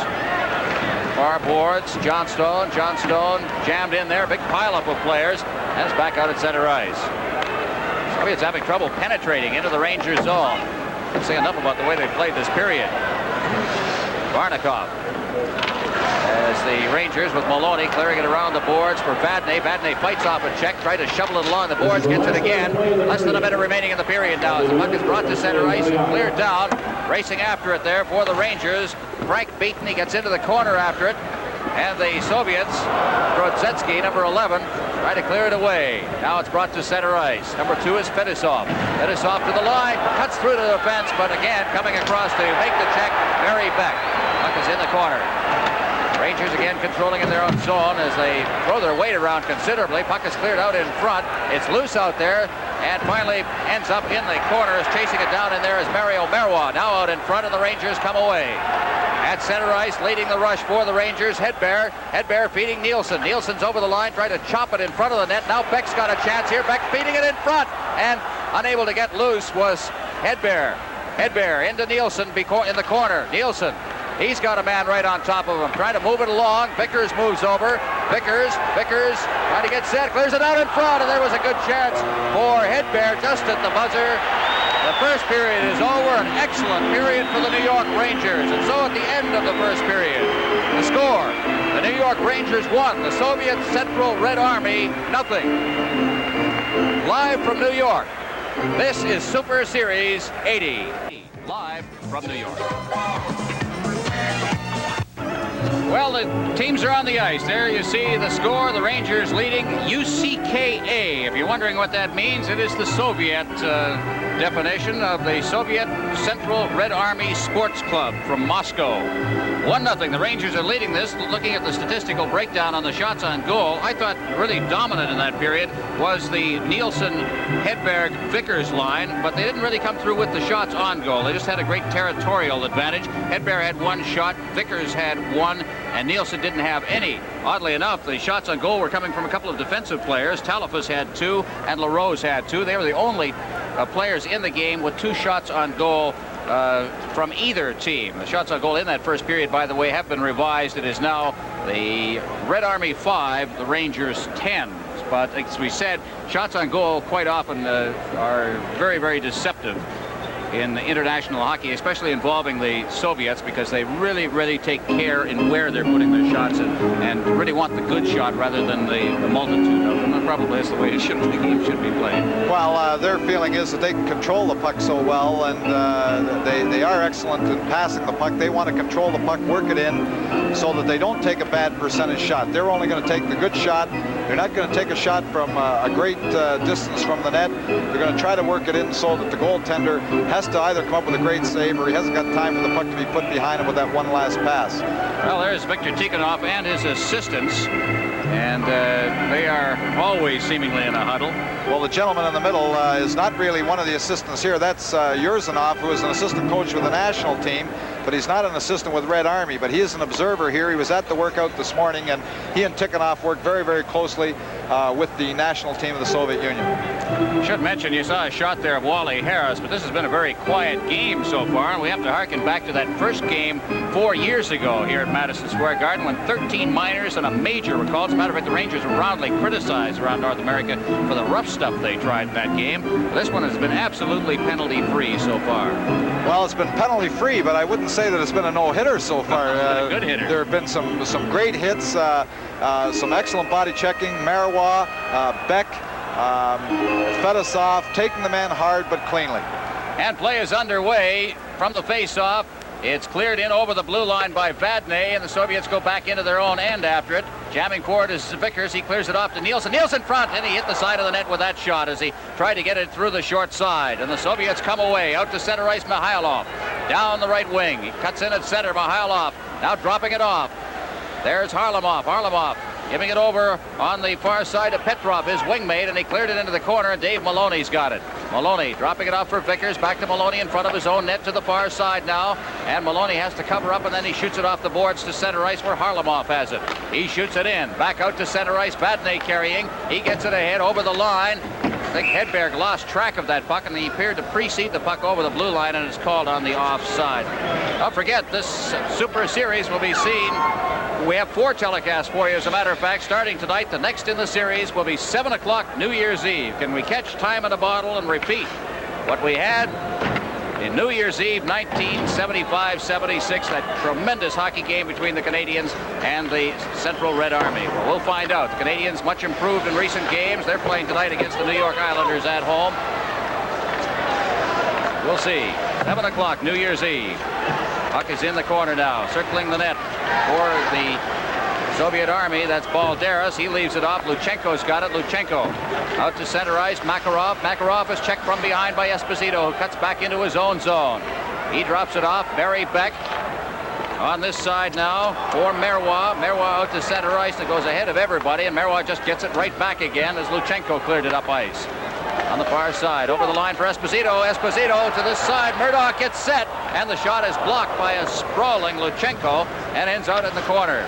Far boards, Johnstone jammed in there. Big pileup of players. And it's back out at center ice. Soviets having trouble penetrating into the Rangers zone. Can't say enough about the way they played this period. Barnikov. as the Rangers with Maloney clearing it around the boards for Vardné. Vardné fights off a check, tries to shovel it along the boards, gets it again. Less than a minute remaining in the period now as the puck is brought to center ice and cleared down. Racing after it there for the Rangers. Frank beaten, he gets into the corner after it. And the Soviets, Grodzetsky, number 11, try to clear it away. Now it's brought to center ice. Number 2 is Fedosov. Fedosov to the line, cuts through the defense, but again, coming across to make the check, Barry Beck. Puck is in the corner. Rangers again controlling in their own zone as they throw their weight around considerably. Puck is cleared out in front. It's loose out there and finally ends up in the corners. Chasing it down in there is Mario Marua. Now out in front, and the Rangers come away. At center ice, leading the rush for the Rangers, Hedberg. Hedberg feeding Nielsen. Nielsen's over the line, trying to chop it in front of the net. Now Beck's got a chance here. Beck feeding it in front, and unable to get loose was Hedberg. Hedberg into Nielsen in the corner. Nielsen, he's got a man right on top of him, trying to move it along. Vickers moves over. Vickers trying to get set, clears it out in front, and there was a good chance for Hedberg just at the buzzer. The first period is over, an excellent period for the New York Rangers. And so at the end of the first period, the score, the New York Rangers 1, the Soviet Central Red Army 0. Live from New York, this is Super Series 80. Live from New York. Well, the teams are on the ice. There you see the score. The Rangers leading CSKA. If you're wondering what that means, it is the Soviet definition of the Soviet Central Red Army Sports Club from Moscow. 1-0. The Rangers are leading this. Looking at the statistical breakdown on the shots on goal, I thought really dominant in that period was the Nielsen, Hedberg, Vickers line, but they didn't really come through with the shots on goal. They just had a great territorial advantage. Hedberg had 1 shot, Vickers had 1, and Nielsen didn't have any. Oddly enough, the shots on goal were coming from a couple of defensive players. Talafas had 2, and LaRose had 2. They were the only players in the game with 2 shots on goal from either team. The shots on goal in that first period, by the way, have been revised. It is now the Red Army 5, the Rangers 10. But as we said, shots on goal quite often are very, very deceptive in international hockey, especially involving the Soviets, because they really, really take care in where they're putting their shots and really want the good shot rather than the multitude of them. And probably that's the way the game should be played. Well, their feeling is that they can control the puck so well, and they are excellent in passing the puck. They want to control the puck, work it in, so that they don't take a bad percentage shot. They're only going to take the good shot. They're not going to take a shot from a great distance from the net. They're going to try to work it in so that the goaltender has to either come up with a great save or he hasn't got time for the puck to be put behind him with that one last pass. Well, there's Viktor Tikhonov and his assistants, and they are always seemingly in a huddle. Well, the gentleman in the middle is not really one of the assistants here. That's Yurzanov, who is an assistant coach with the national team, but he's not an assistant with Red Army, but he is an observer here. He was at the workout this morning, and he and Tikhonov worked very, very closely with the national team of the Soviet Union. Should mention you saw a shot there of Wally Harris, but this has been a very quiet game so far, and we have to harken back to that first game 4 years ago here at Madison Square Garden when 13 minors and a major were called. As a matter of fact, the Rangers were roundly criticized around North America for the rough stuff they tried in that game. This one has been absolutely penalty-free so far. Well, it's been penalty-free, but I wouldn't say that it's been a no-hitter so far. A good hitter. There have been some great hits, some excellent body checking. Marua, Beck, Fedosov taking the man hard but cleanly. And play is underway from the face-off. It's cleared in over the blue line by Vardné, and the Soviets go back into their own end after it. Jamming forward is Vickers. He clears it off to Nielsen. Nielsen front, and he hit the side of the net with that shot as he tried to get it through the short side. And the Soviets come away. Out to center ice, Mikhailov. Down the right wing. He cuts in at center, Mikhailov. Now dropping it off. There's Harlamov. Harlamov giving it over on the far side to Petrov, his wingmate, and he cleared it into the corner, and Dave Maloney's got it. Maloney dropping it off for Vickers, back to Maloney in front of his own net to the far side now, and Maloney has to cover up, and then he shoots it off the boards to center ice where Harlamov has it. He shoots it in, back out to center ice, Vardné carrying, he gets it ahead over the line. I think Hedberg lost track of that puck, and he appeared to precede the puck over the blue line, and it's called on the offside. Don't forget, this Super Series will be seen. We have 4 telecasts for you, as a matter of fact, starting tonight. The next in the series will be 7 o'clock New Year's Eve. Can we catch time in a bottle and repeat what we had in New Year's Eve 1975-76, that tremendous hockey game between the Canadians and the Central Red Army. Well, we'll find out. The Canadians much improved in recent games. They're playing tonight against the New York Islanders at home. We'll see. 7 o'clock, New Year's Eve. Puck is in the corner now, circling the net for the Soviet Army. That's Balderas. He leaves it off. Luchenko's got it. Luchenko out to center ice. Makarov. Makarov is checked from behind by Esposito, who cuts back into his own zone. He drops it off. Barry Beck on this side now for Marua. Marua out to center ice. That goes ahead of everybody, and Marua just gets it right back again as Luchenko cleared it up ice. On the far side, over the line for Esposito. Esposito to this side. Murdoch gets set, and the shot is blocked by a sprawling Luchenko and ends out in the corner.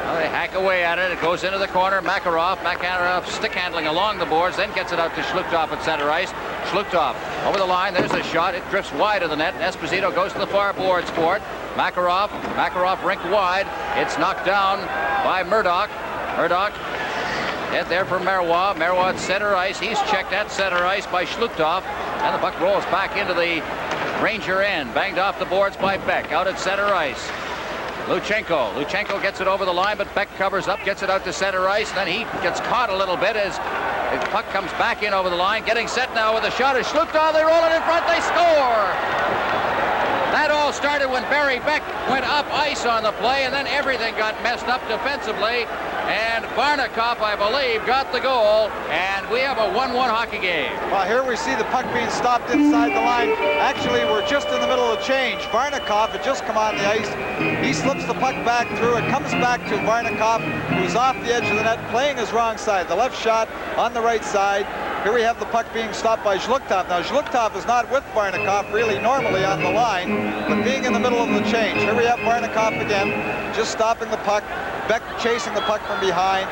Well, they hack away at it. It goes into the corner. Makarov stick handling along the boards, then gets it out to Shlukov at center ice. Shlukov over the line. There's the shot. It drifts wide of the net. Esposito goes to the far boards for it. Makarov rinked wide. It's knocked down by Murdoch. Murdoch hit there for Marua. Marua at center ice. He's checked at center ice by Shlukov. And the puck rolls back into the Ranger end. Banged off the boards by Beck. Out at center ice. Luchenko gets it over the line, but Beck covers up, gets it out to center ice, and then he gets caught a little bit as the puck comes back in over the line. Getting set now with a shot is Shlukov. They roll it in front. They score! That all started when Barry Beck went up ice on the play, and then everything got messed up defensively. And Varnikov, I believe, got the goal, and we have a 1-1 hockey game. Well, here we see the puck being stopped inside the line. Actually, we're just in the middle of the change. Varnikov had just come on the ice. He slips the puck back through. It comes back to Varnikov, who's off the edge of the net, playing his wrong side. The left shot on the right side. Here we have the puck being stopped by Zhluktov. Now, Zhluktov is not with Varnikov really normally on the line, but being in the middle of the change. Here we have Varnikov again, just stopping the puck. Beck chasing the puck from behind,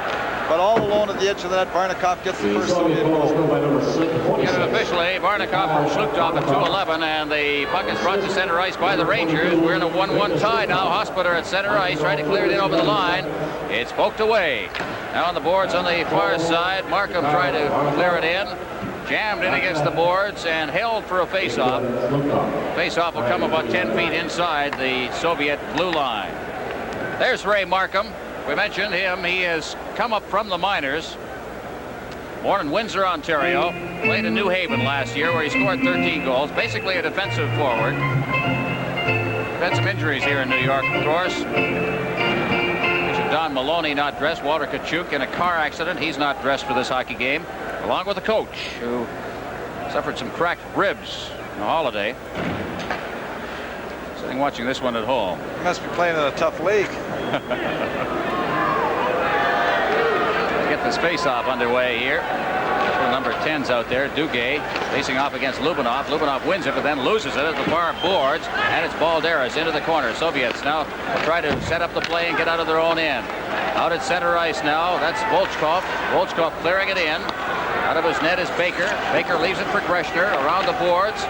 but all alone at the edge of the net. Varnikov gets the first Soviet goal. Get it officially. Varnikov from Shlukov at 2:11, and the puck is brought to center ice by the Rangers. We're in a 1-1 tie now. Hосподар at center ice, trying to clear it in over the line. It's poked away. Now on the boards on the far side, Markham trying to clear it in. Jammed in against the boards and held for a face-off. Face-off will come about 10 feet inside the Soviet blue line. There's Ray Markham. We mentioned him. He has come up from the minors. Born in Windsor, Ontario. Played in New Haven last year where he scored 13 goals. Basically a defensive forward. Had some injuries here in New York, of course. Don Maloney not dressed. Walter Kachuk in a car accident. He's not dressed for this hockey game. Along with the coach who suffered some cracked ribs on a holiday. Sitting watching this one at home. He must be playing in a tough league. Get this face-off underway here. Number 10's out there, Duguay, facing off against Lubinov. Lubinov wins it, but then loses it at the far boards, and it's Balderas into the corner. Soviets now try to set up the play and get out of their own end. Out at center ice now, that's Volchkov. Volchkov clearing it in. Out of his net is Beyker. Beyker leaves it for Gрешнер around the boards.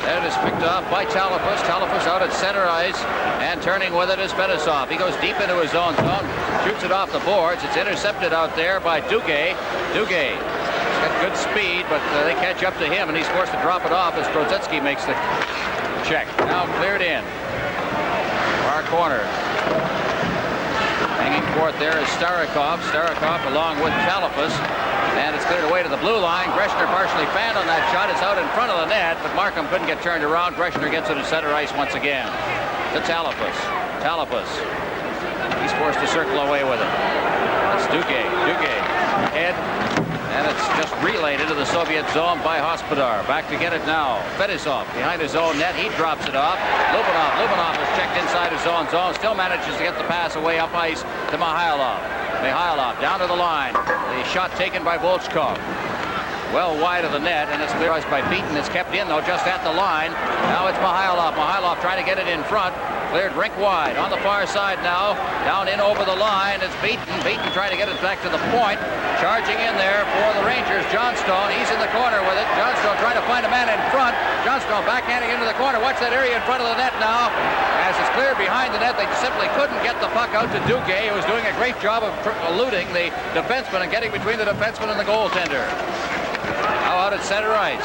Then it is picked off by Talafus. Talafus out at center ice, and turning with it is Fetisov. He goes deep into his own zone, shoots it off the boards. It's intercepted out there by Duguay. Duguay got good speed, but they catch up to him, and he's forced to drop it off as Krozetsky makes the check. Now cleared in. Far corner. Hanging forth there is Starikov. Starikov along with Talafus. And it's cleared away to the blue line. Gрешнер partially fanned on that shot. It's out in front of the net, but Markham couldn't get turned around. Gрешнер gets it to center ice once again. To Talafus. Talafus. He's forced to circle away with it. That's Duguay. Duguay. Head. And it's just relayed into the Soviet zone by Hосподар. Back to get it now. Fetisov behind his own net. He drops it off. Lubinov is checked inside his own zone. Still manages to get the pass away up ice to Mihailov. Mihailov down to the line. The shot taken by Volchkov. Well wide of the net, and it's cleared by Beaton. It's kept in, though, just at the line. Now it's Mihailov. Mihailov trying to get it in front. Cleared rink wide. On the far side now. Down in over the line. It's Beaton. Beaton trying to get it back to the point. Charging in there for the Rangers. Johnstone. He's in the corner with it. Johnstone trying to find a man in front. Johnstone backhanding into the corner. Watch that area in front of the net now. As it's cleared behind the net, they simply couldn't get the puck out to Duguay, who was doing a great job of eluding the defenseman and getting between the defenseman and the goaltender. Now out at center ice.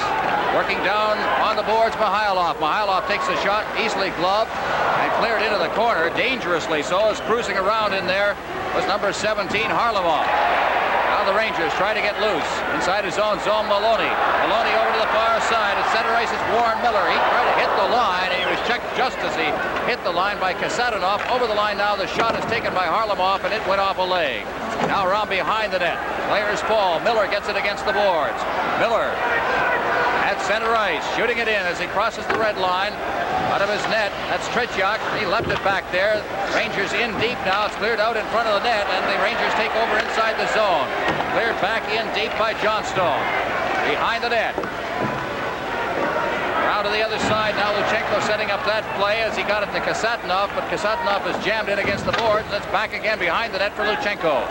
Working down on the boards, Mihailov. Mihailov takes a shot, easily gloved, and cleared into the corner, dangerously so, as cruising around in there was number 17, Harlamov. Now the Rangers try to get loose. Inside his own zone, Maloney. Maloney over to the far side. At center ice, it's Warren Miller. He tried to hit the line, and he was checked just as he hit the line by Kasatonov. Over the line now, the shot is taken by Harlamov, and it went off a leg. Now around behind the net. Players fall. Miller gets it against the boards. Miller at center ice, shooting it in as he crosses the red line. Out of his net, that's Tretiak. He left it back there. Rangers in deep now. It's cleared out in front of the net, and the Rangers take over inside the zone. Cleared back in deep by Johnstone. Behind the net. Around to the other side now. Luchenko setting up that play as he got it to Kasatonov, but Kasatonov is jammed in against the boards. That's back again behind the net for Luchenko.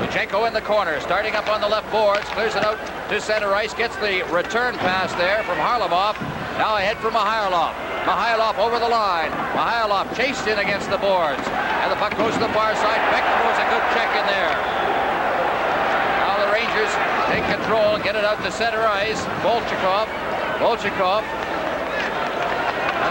Luchenko in the corner, starting up on the left boards, clears it out to center ice, gets the return pass there from Harlamov. Now ahead for Mihailov. Mihailov over the line. Mihailov chased in against the boards. And the puck goes to the far side. Beck throws a good check in there. Now the Rangers take control and get it out to center ice. Bolchakov. Out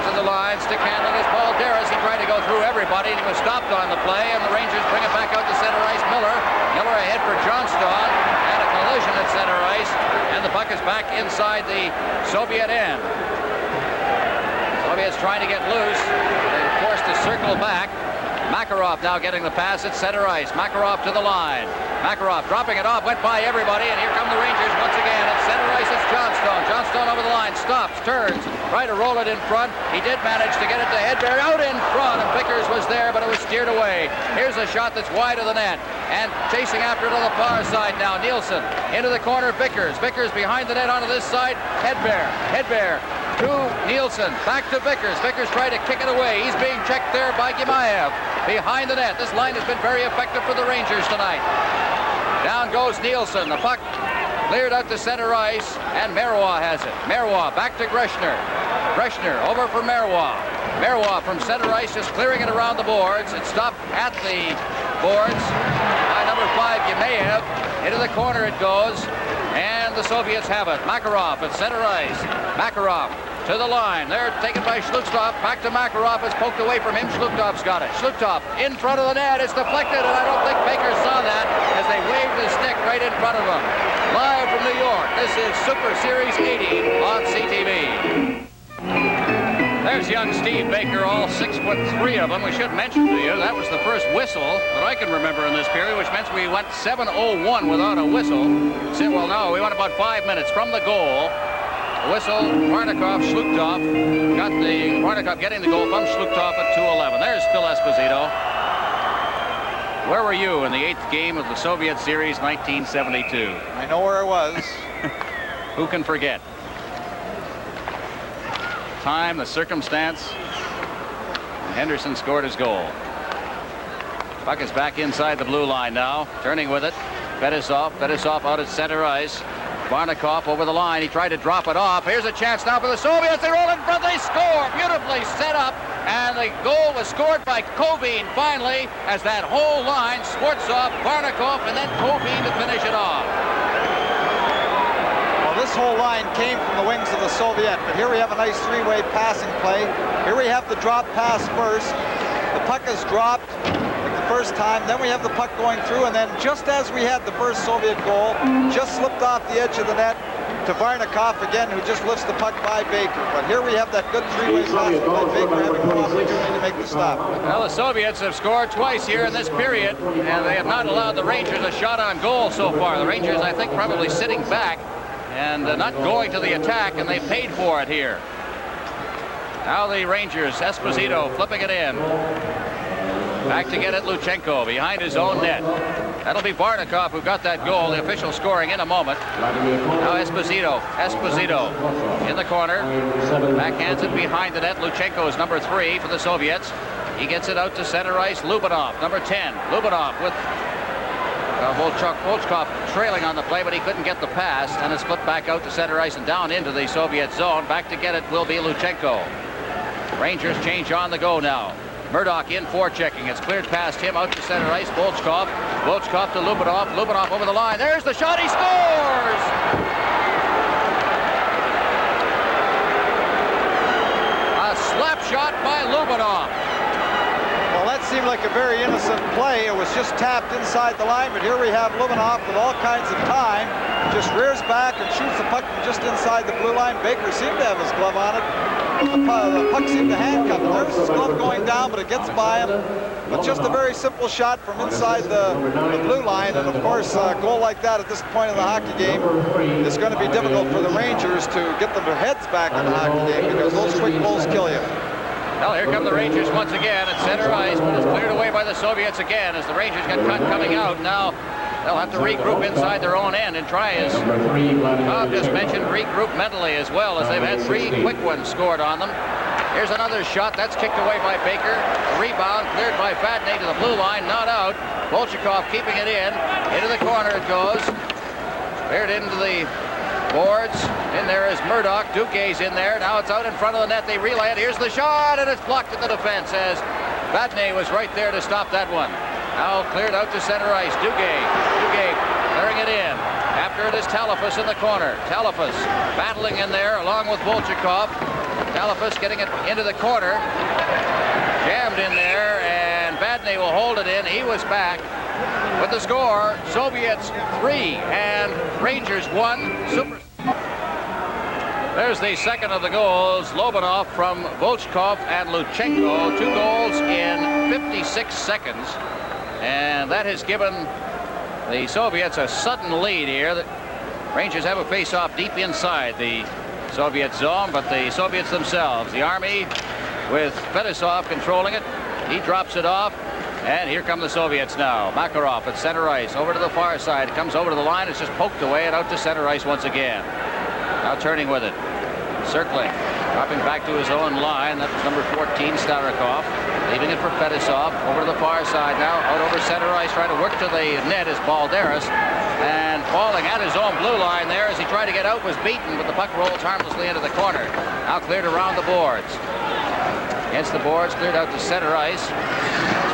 to the line. Stick handling is Paul Darris. He tried to go through everybody, and he was stopped on the play. And the Rangers bring it back out to center ice. Miller ahead for Johnstone. And a collision at center ice. And the puck is back inside the Soviet end. Soviets trying to get loose. They're forced to circle back. Makarov now getting the pass at center ice. Makarov to the line. Makarov dropping it off, went by everybody, and here come the Rangers once again. At center ice, it's Johnstone. Johnstone over the line, stops, turns, tried to roll it in front. He did manage to get it to Hedberg out in front, and Vickers was there, but it was steered away. Here's a shot that's wide of the net, and chasing after it on the far side now. Nielsen into the corner, Vickers. Vickers behind the net onto this side. Hedberg to Nielsen, back to Vickers. Vickers tried to kick it away. He's being checked there by Gimaev. Behind the net. This line has been very effective for the Rangers tonight. Down goes Nielsen. The puck cleared out to center ice, and Marua has it. Marua back to Gрешнер. Gрешнер over for Marua. Marua from center ice, just clearing it around the boards. It stopped at the boards by number 5, Gimaev. Into the corner it goes, and the Soviets have it. Makarov at center ice. Makarov to the line. They're taken by Shlukstov. Back to Makarov. It's poked away from him. Shluktov's got it. Shlukstov in front of the net. It's deflected, and I don't think Baker saw that as they waved the stick right in front of him. Live from New York, this is Super Series 80 on CTV. There's young Steve Baker, all 6'3" of them. We should mention to you that was the first whistle that I can remember in this period, which meant we went 7:01 without a whistle. Well, no, we went about 5 minutes from the goal. Whistle, Varnikov, Shlukov. Varnikov getting the goal from Shlukov at 2:11. There's Phil Esposito. Where were you in the 8th game of the Soviet Series 1972? I know where I was. Who can forget? Time, the circumstance. And Henderson scored his goal. Puck is back inside the blue line now. Turning with it. Fetisov out at center ice. Varnikov over the line. He tried to drop it off. Here's a chance now for the Soviets. They roll in front. They score. Beautifully set up. And the goal was scored by Kovin finally, as that whole line, Swartzov, Varnikov, and then Kovin to finish it off. Well, this whole line came from the wings of the Soviet, but here we have a nice three-way passing play. Here we have the drop pass first. The puck is dropped the first time, then we have the puck going through, and then just as we had the first Soviet goal, just slipped off the edge of the net to Varnikov again, who just lifts the puck by Baker. But here we have that good three-way pass by Baker, having an opportunity to make the stop. Well, the Soviets have scored twice here in this period, and they have not allowed the Rangers a shot on goal so far. The Rangers, I think, probably sitting back and not going to the attack, and they paid for it here. Now the Rangers, Esposito flipping it in. Back to get it, Luchenko behind his own net. That'll be Varnikov who got that goal. The official scoring in a moment. Now Esposito in the corner. Backhands it behind the net. Luchenko is number 3 for the Soviets. He gets it out to center ice. Lubinov, number 10. Lubinov with Volchkov trailing on the play, but he couldn't get the pass. And it's flipped back out to center ice and down into the Soviet zone. Back to get it will be Luchenko. Rangers change on the go now. Murdoch in forechecking. It's cleared past him out to center ice. Volchkov to Lubinov. Lubinov over the line. There's the shot. He scores! a slap shot by Lubinoff. Well, that seemed like a very innocent play. It was just tapped inside the line, but here we have Lubinoff with all kinds of time. Just rears back and shoots the puck from just inside the blue line. Beyker seemed to have his glove on it. The puck seemed to handcuff him. There's his glove going down, but it gets by him. But just a very simple shot from inside the blue line. And of course, a goal like that at this point in the hockey game is going to be difficult for the Rangers to get their heads back in the hockey game, because those quick goals kill you. Well, here come the Rangers once again at center ice, but it's cleared away by the Soviets again as the Rangers get cut coming out. Now they'll have to regroup inside their own end and try, as Bob just mentioned, regroup mentally as well, as they've had 3 quick ones scored on them. Here's another shot. That's kicked away by Beyker. A rebound cleared by Vardné to the blue line, not out. Bolchakov keeping it in. Into the corner it goes. Cleared into the boards. In there is Murdoch. Duguay's in there. Now it's out in front of the net. They relay it. Here's the shot, and it's blocked at the defense as Vardné was right there to stop that one. Now cleared out to center ice. Duguay clearing it in. After it is Talafas in the corner. Talafas battling in there along with Bolchakov. Talafas getting it into the corner. Jammed in there, and Vardné will hold it in. He was back. With the score, Soviets 3 and Rangers 1. There's the second of the goals. Lubinoff from Volchkov and Luchenko. 2 goals in 56 seconds. And that has given the Soviets a sudden lead here. The Rangers have a face-off deep inside the Soviet zone, but the Soviets themselves, the Army with Fetisov controlling it. He drops it off. And here come the Soviets now. Makarov at center ice, over to the far side. It comes over to the line. It's just poked away and out to center ice once again. Now turning with it. Circling. Dropping back to his own line. That's number 14, Starikov. Leaving it for Fetisov. Over to the far side now. Out over center ice. Trying to work to the net is Balderas. And falling at his own blue line there as he tried to get out, was beaten, but the puck rolls harmlessly into the corner. Now cleared around the boards. Against the boards, cleared out to center ice.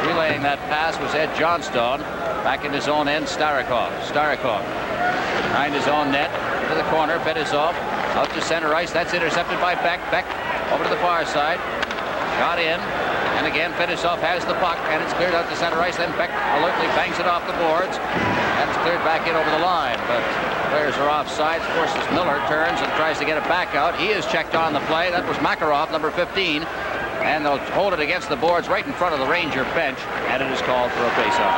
Relaying that pass was Ed Johnstone. Back in his own end, Starikov. Behind his own net, to the corner, Fetisov. Out to center ice. That's intercepted by Beck. Beck over to the far side. Got in. And again, Fetisov has the puck, and it's cleared out to center ice. Then Beck alertly bangs it off the boards. And it's cleared back in over the line. But players are offside. Of course, as Miller turns and tries to get it back out. He is checked on the play. That was Makarov, number 15. And they'll hold it against the boards right in front of the Ranger bench, and it is called for a face-off.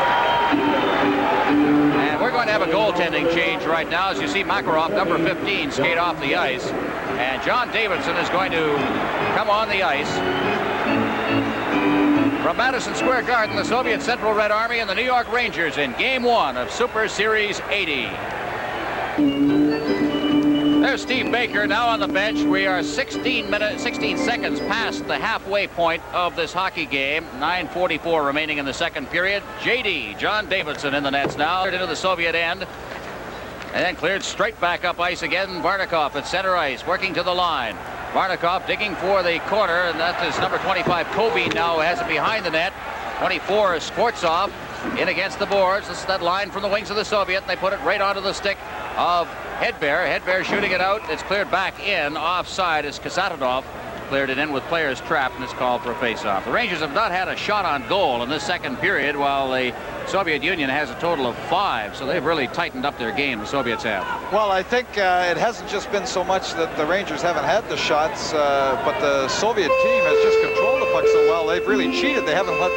And we're going to have a goaltending change right now. As you see, Makarov, number 15, skate off the ice. And John Дэvidson is going to come on the ice. From Madison Square Garden, the Soviet Central Red Army and the New York Rangers in Game 1 of Super Series 80. There's Steve Beyker now on the bench. We are 16 seconds past the halfway point of this hockey game. 9:44 remaining in the second period. JD, John Дэvidson in the nets now. Into the Soviet end. And then cleared straight back up ice again. Varnikov at center ice, working to the line. Varnikov digging for the corner, and that is number 25, Kovin now has it behind the net. 24 is Skvortsov in against the boards. This is that line from the wings of the Soviet, and they put it right onto the stick of Hedberg. Hedberg shooting it out. It's cleared back in. Offside is Kasatonov. Cleared it in with players trapped, and it's called for a face-off. The Rangers have not had a shot on goal in this second period, while the Soviet Union has a total of 5. So they've really tightened up their game, the Soviets have. Well, I think it hasn't just been so much that the Rangers haven't had the shots, but the Soviet team has just controlled the puck so well. They've really cheated. They haven't let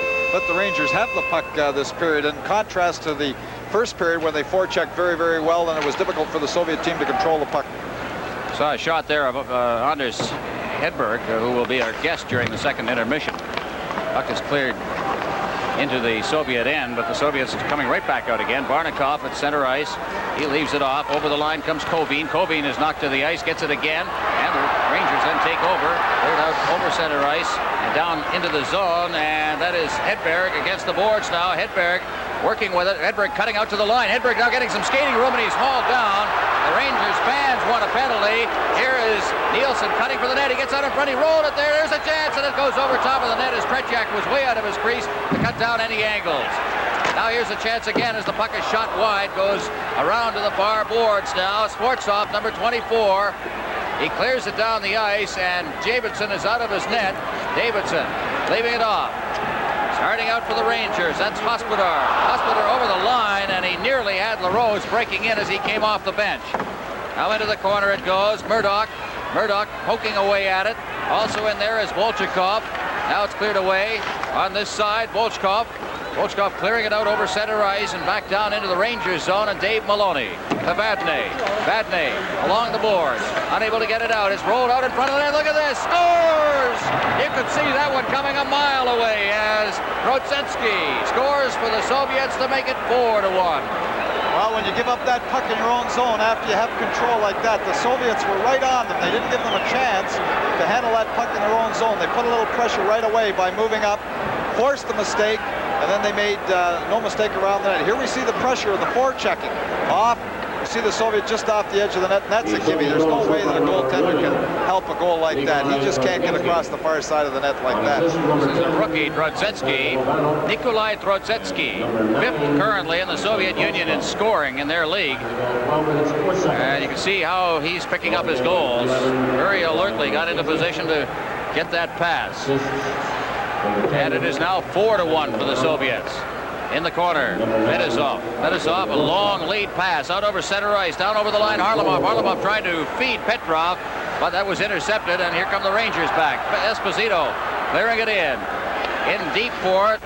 the Rangers have the puck this period, in contrast to the first period when they forechecked very, very well, and it was difficult for the Soviet team to control the puck. Saw a shot there of Anders Hedberg, who will be our guest during the second intermission. Puck is cleared into the Soviet end, but the Soviets are coming right back out again. Varnikov at center ice. He leaves it off. Over the line comes Kovin. Kovin is knocked to the ice, gets it again, and the Rangers then take over. Cleared out over center ice and down into the zone, and that is Hedberg against the boards now. Hedberg working with it. Hedberg cutting out to the line. Hedberg now getting some skating room, and he's hauled down. The Rangers fans want a penalty. Here is Nielsen cutting for the net. He gets out in front. He rolled it there. There's a chance, and it goes over top of the net as Tretiak was way out of his crease to cut down any angles. Now here's a chance again as the puck is shot wide. Goes around to the far boards now. Skvortsov, number 24. He clears it down the ice, and Дэvидson is out of his net. Дэvidson leaving it off. Starting out for the Rangers, that's Hосподар. Hосподар over the line, and he nearly had LaRose breaking in as he came off the bench. Now into the corner it goes. Murdoch poking away at it. Also in there is Volchakov. Now it's cleared away. On this side, Volchakov clearing it out over center ice and back down into the Rangers zone, and Dave Maloney to Vardné. Vardné along the boards, unable to get it out. It's rolled out in front of the net. Look at this. Scores! You could see that one coming a mile away as Rodzetsky scores for the Soviets to make it 4-1. Well, when you give up that puck in your own zone after you have control like that, the Soviets were right on them. They didn't give them a chance to handle that puck in their own zone. They put a little pressure right away by moving up, forced the mistake, and then they made no mistake around the net. Here we see the pressure of the forechecking. Off. You see the Soviet just off the edge of the net. And that's a gimme. There's no way that a goaltender can help a goal like that. He just can't get across the far side of the net like that. This is a rookie, Drodzetsky, Nikolai Drodzetsky, 5th currently in the Soviet Union in scoring in their league. And you can see how he's picking up his goals. Very alertly got into position to get that pass. And it is now 4-1 for the Soviets. In the corner, Medisov, a long lead pass out over center ice, down over the line. Harlamov trying to feed Petrov, but that was intercepted, and here come the Rangers back. Esposito clearing it in. In deep for it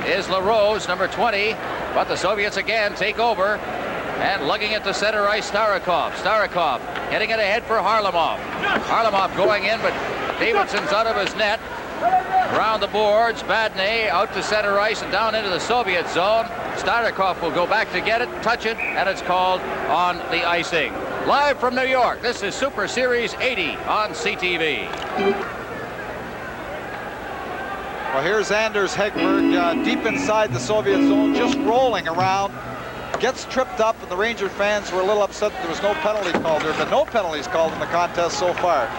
is LaRose, number 20, but the Soviets again take over, and lugging it to center ice, Starikov getting it ahead for Harlamov. Harlamov going in, but Davidson's out of his net. Around the boards, Vardné out to center ice and down into the Soviet zone. Starikov will go back to get it, touch it, and it's called on the icing. Live from New York, this is Super Series 80 on CTV. Well, here's Anders Hegberg deep inside the Soviet zone, just rolling around. Gets tripped up, and the Ranger fans were a little upset there was no penalty called. There have been no penalties called in the contest so far.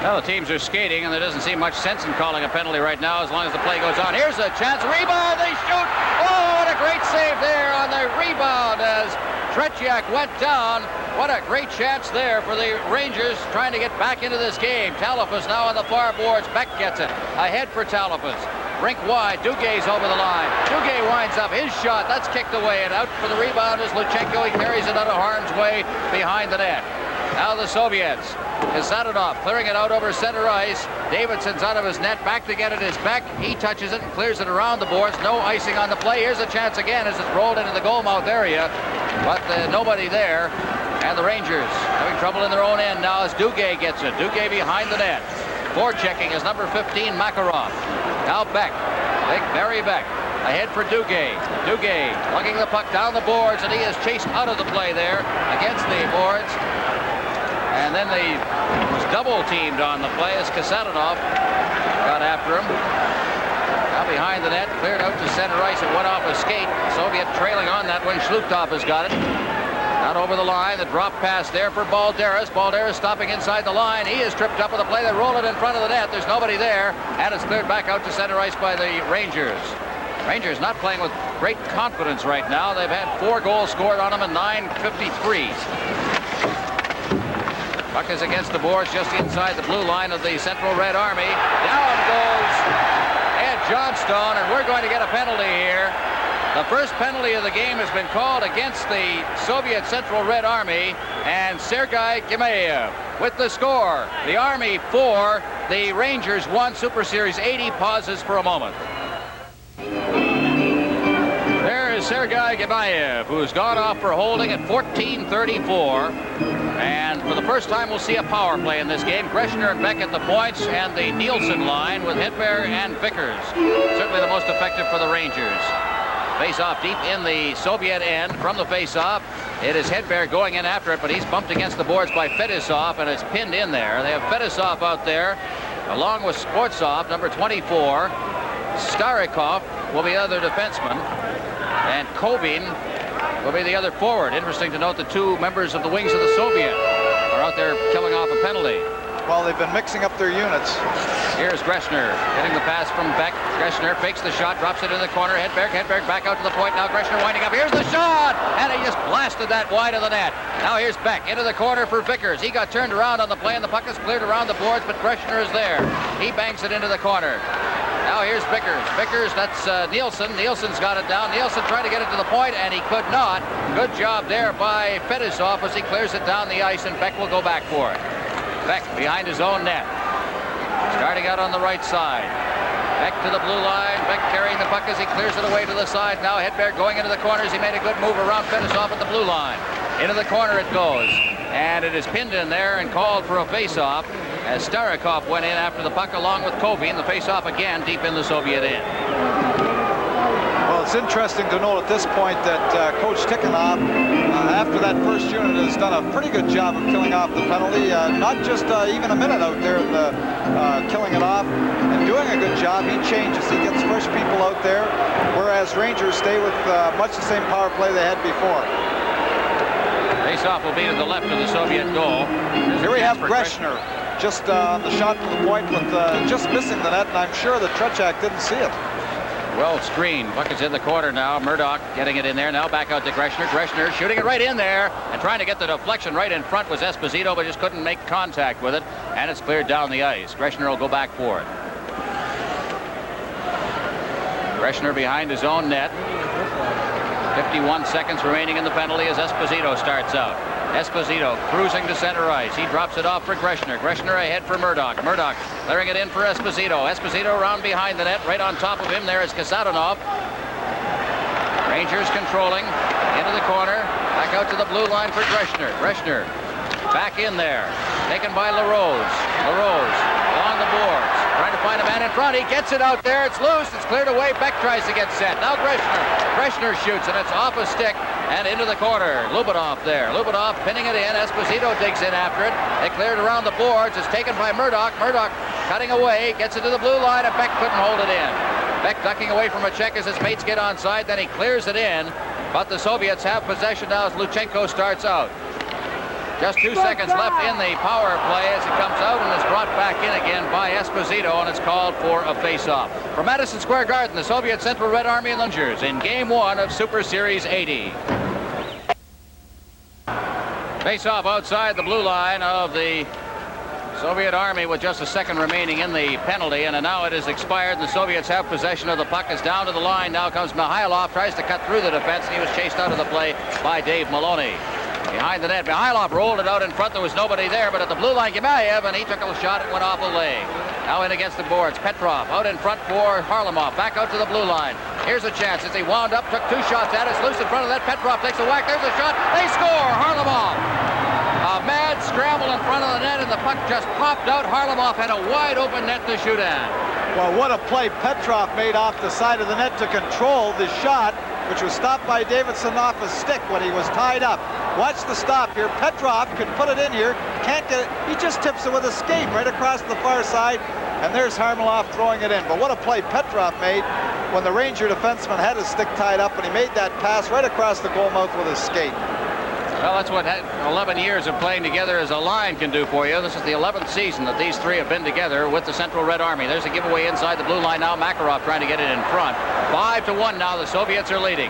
Well, the teams are skating, and there doesn't seem much sense in calling a penalty right now as long as the play goes on. Here's a chance. Rebound. They shoot. Oh, what a great save there on the rebound as Tretiak went down. What a great chance there for the Rangers trying to get back into this game. Talafas now on the far boards. Beck gets it. Ahead for Talafas. Rink wide. Duguay's over the line. Duguay winds up his shot. That's kicked away, and out for the rebound is Luchenko. He carries it out of harm's way behind the net. Now the Soviets. Kasatonov clearing it out over center ice. Davidson's out of his net. Back to get it is Beck. He touches it and clears it around the boards. No icing on the play. Here's a chance again as it's rolled into the goal mouth area. But nobody there. And the Rangers having trouble in their own end now as Duguay gets it. Duguay behind the net. Forechecking is number 15, Makarov. Now Beck. Big Barry Beck. Ahead for Duguay. Duguay lugging the puck down the boards, and he is chased out of the play there against the boards. And then they was double teamed on the play as Kasatonov got after him. Now behind the net, cleared out to center ice. It went off a skate. Soviet trailing on that one. Shlutov has got it. Out over the line, the drop pass there for Balderas. Balderas stopping inside the line. He is tripped up with the play. They roll it in front of the net. There's nobody there, and it's cleared back out to center ice by the Rangers. Rangers not playing with great confidence right now. They've had 4 goals scored on them in 9:53. Puck is against the boards just inside the blue line of the Central Red Army. Down goes Ed Johnstone, and we're going to get a penalty here. The first penalty of the game has been called against the Soviet Central Red Army, and Sergei Gimayev with the score. The Army 4, the Rangers 1. Super Series 80 pauses for a moment. There is Sergei Gimayev, who's gone off for holding at 14:34. And for the first time, we'll see a power play in this game. Gрешнер and Beck at the points, and the Nielsen line with Hedberg and Vikers. Certainly the most effective for the Rangers. Face-off deep in the Soviet end. From the face-off, it is Hedberg going in after it, but he's bumped against the boards by Fedosov, and it's pinned in there. They have Fedosov out there, along with Sportsov, number 24. Starikov will be the other defenseman, and Kovin will be the other forward. Interesting to note the 2 members of the wings of the Soviet are out there killing off a penalty. Well, they've been mixing up their units. Here's Gрешнер getting the pass from Beck. Gрешнер fakes the shot, drops it in the corner. Hedberg back out to the point. Now Gрешнер winding up. Here's the shot! And he just blasted that wide of the net. Now here's Beck into the corner for Vikers. He got turned around on the play, and the puck is cleared around the boards, but Gрешнер is there. He bangs it into the corner. Now here's Vikers. Vikers, that's Nielsen. Nielsen's got it down. Nielsen tried to get it to the point, and he could not. Good job there by Fetisov as he clears it down the ice, and Beck will go back for it. Beck behind his own net. Starting out on the right side. Beck to the blue line. Beck carrying the puck as he clears it away to the side. Now Hedberg going into the corners. He made a good move around Fetisov at the blue line. Into the corner it goes. And it is pinned in there and called for a face-off as Starikov went in after the puck along with Kobe, and the face-off again deep in the Soviet end. Well, it's interesting to note at this point that Coach Tikhonov, after that first unit, has done a pretty good job of killing off the penalty. Not just even a minute out there in the killing it off, and doing a good job. He changes. He gets fresh people out there, whereas Rangers stay with much the same power play they had before. Face-off will be to the left of the Soviet goal. Here we have Gрешнер just on the shot to the point with just missing the net, and I'm sure that Tretiak didn't see it. Well screened. Puck is in the corner now. Murdoch getting it in there. Now back out to Gрешнер. Gрешнер shooting it right in there and trying to get the deflection right in front was Esposito, but just couldn't make contact with it, and it's cleared down the ice. Gрешнер will go back for it. Gрешнер behind his own net. 51 seconds remaining in the penalty as Esposito starts out. Esposito cruising to center ice. He drops it off for Gрешнер. Gрешнер ahead for Murdoch. Murdoch clearing it in for Esposito. Esposito around behind the net. Right on top of him there is Kasatonov. Rangers controlling into the corner. Back out to the blue line for Gрешнер. Gрешнер back in there. Taken by LaRose. LaRose along the boards. Trying to find a man in front. He gets it out there. It's loose. It's cleared away. Beck tries to get set. Now Gрешнер. Gрешнер shoots, and it's off a stick and into the corner. Lubinov there. Lubinov pinning it in. Esposito digs in after it. They cleared around the boards. It's taken by Murdoch. Murdoch cutting away. Gets it to the blue line, and Beck couldn't hold it in. Beck ducking away from a check as his mates get onside. Then he clears it in. But the Soviets have possession now as Luchenko starts out. Just 2 seconds left in the power play as it comes out and is brought back in again by Esposito, and it's called for a face-off. From Madison Square Garden, the Soviet Central Red Army and Rangers in Game 1 of Super Series 80. Face-off outside the blue line of the Soviet Army with just a second remaining in the penalty, and now it is expired. The Soviets have possession of the puck. It's down to the line. Now comes Mikhailov, tries to cut through the defense, and he was chased out of the play by Dave Maloney. Behind the net, Mikhailov rolled it out in front. There was nobody there, but at the blue line, Gemayev, and he took a shot and went off a leg. Now in against the boards. Petrov out in front for Harlamov. Back out to the blue line. Here's a chance as he wound up, took 2 shots at it. It's loose in front of that. Petrov takes a whack. There's a shot. They score. Harlamov. A mad scramble in front of the net, and the puck just popped out. Harlamov had a wide open net to shoot at. Well, what a play Petrov made off the side of the net to control the shot, which was stopped by Дэвидсон off his stick when he was tied up. Watch the stop here. Petrov can put it in here. Can't get it. He just tips it with a skate right across the far side. And there's Harlamov throwing it in. But what a play Petrov made when the Ranger defenseman had his stick tied up, and he made that pass right across the goal mouth with his skate. Well, that's what 11 years of playing together as a line can do for you. This is the 11th season that these three have been together with the Central Red Army. There's a giveaway inside the blue line now. Makarov trying to get it in front. 5-1 now. The Soviets are leading.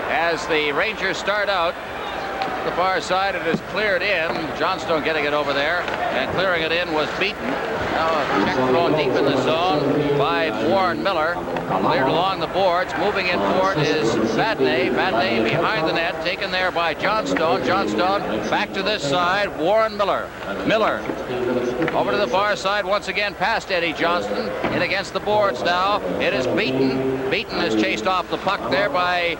As the Rangers start out, the far side, it is cleared in. Johnstone getting it over there, and clearing it in was Beaton. Now a check thrown deep in the zone by Warren Miller. Cleared along the boards. Moving in for it is Vardnä. Vardnä behind the net, taken there by Johnstone. Johnstone back to this side. Warren Miller. Miller over to the far side once again past Eddie Johnston. In against the boards now. It is Beaton. Beaton is chased off the puck there by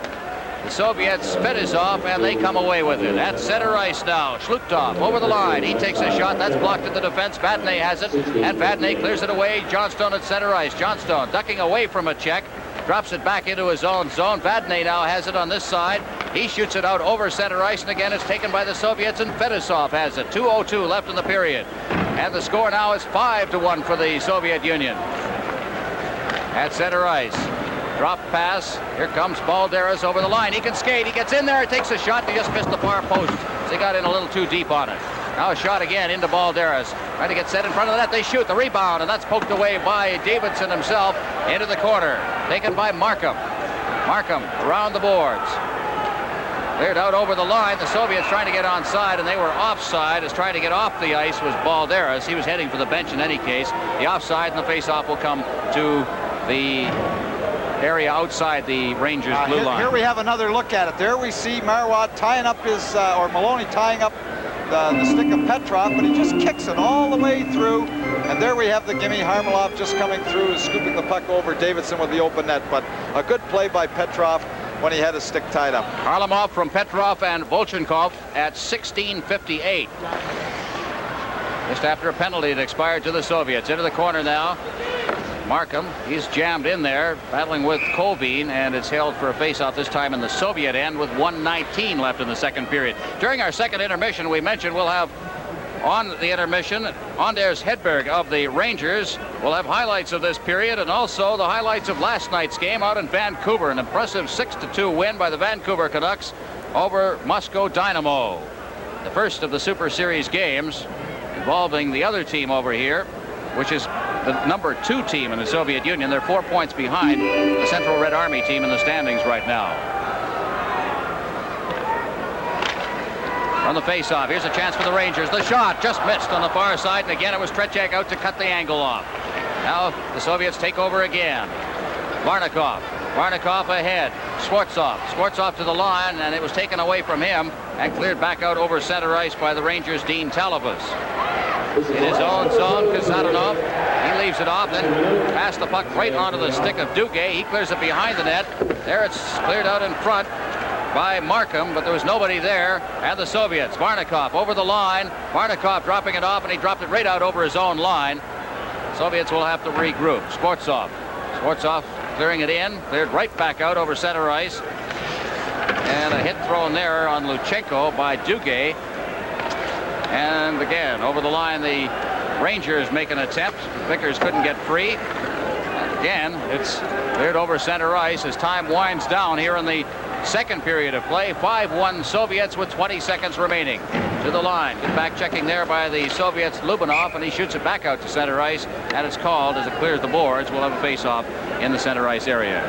the Soviets. Fetisov, and they come away with it. At center ice now. Shlutov over the line. He takes a shot. That's blocked at the defense. Vardnä has it, and Vardnä clears it away. Johnstone at center ice. Johnstone ducking away from a check. Drops it back into his own zone. Vardnä now has it on this side. He shoots it out over center ice, and again it's taken by the Soviets, and Fetisov has it. 2:02 left in the period. And the score now is 5-1 for the Soviet Union. At center ice. Drop pass. Here comes Balderas over the line. He can skate. He gets in there. Takes a shot. He just missed the far post. So he got in a little too deep on it. Now a shot again into Balderas. Trying to get set in front of the net. They shoot the rebound, and that's poked away by Дэвидсон himself into the corner. Taken by Markham. Markham around the boards. Cleared out over the line. The Soviets trying to get onside, and they were offside. As trying to get off the ice was Balderas. He was heading for the bench in any case. The offside and the face-off will come to the area outside the Rangers blue line. Here we have another look at it. There we see Marua tying up his, or Maloney tying up the stick of Petrov, but he just kicks it all the way through. And there we have the gimme. Harmelov just coming through, scooping the puck over Дэвидсон with the open net. But a good play by Petrov when he had his stick tied up. Harlamov from Petrov and Volchenkov at 16:58. Just after a penalty that expired to the Soviets. Into the corner now. Markham, he's jammed in there, battling with Colvin, and it's held for a face-off this time in the Soviet end with 1:19 left in the second period. During our second intermission, we mentioned we'll have on the intermission Anders Hedberg of the Rangers. We'll have highlights of this period and also the highlights of last night's game out in Vancouver. An impressive 6-2 win by the Vancouver Canucks over Moscow Dynamo. The first of the Super Series games involving the other team over here, which is the number 2 team in the Soviet Union. They're 4 points behind the Central Red Army team in the standings right now. On the face-off, here's a chance for the Rangers. The shot just missed on the far side, and again it was Tretiak out to cut the angle off. Now the Soviets take over again. Varnikov. Varnikov ahead. Schwartzov to the line, and it was taken away from him and cleared back out over center ice by the Rangers' Dean Talavas. In his own zone, Kasatonov, he leaves it off, then passed the puck right onto the stick of Duguay. He clears it behind the net. There it's cleared out in front by Markham, but there was nobody there. And the Soviets, Varnikov over the line. Varnikov dropping it off, and he dropped it right out over his own line. Soviets will have to regroup. Schwartzov clearing it in, cleared right back out over center ice. And a hit thrown there on Luchenko by Duguay. And again, over the line, the Rangers make an attempt. Vickers couldn't get free. Again, it's cleared over center ice as time winds down here in the second period of play. 5-1 Soviets with 20 seconds remaining. To the line. Get back checking there by the Soviets, Lubinov, and he shoots it back out to center ice, and it's called as it clears the boards. We'll have a face-off in the center ice area.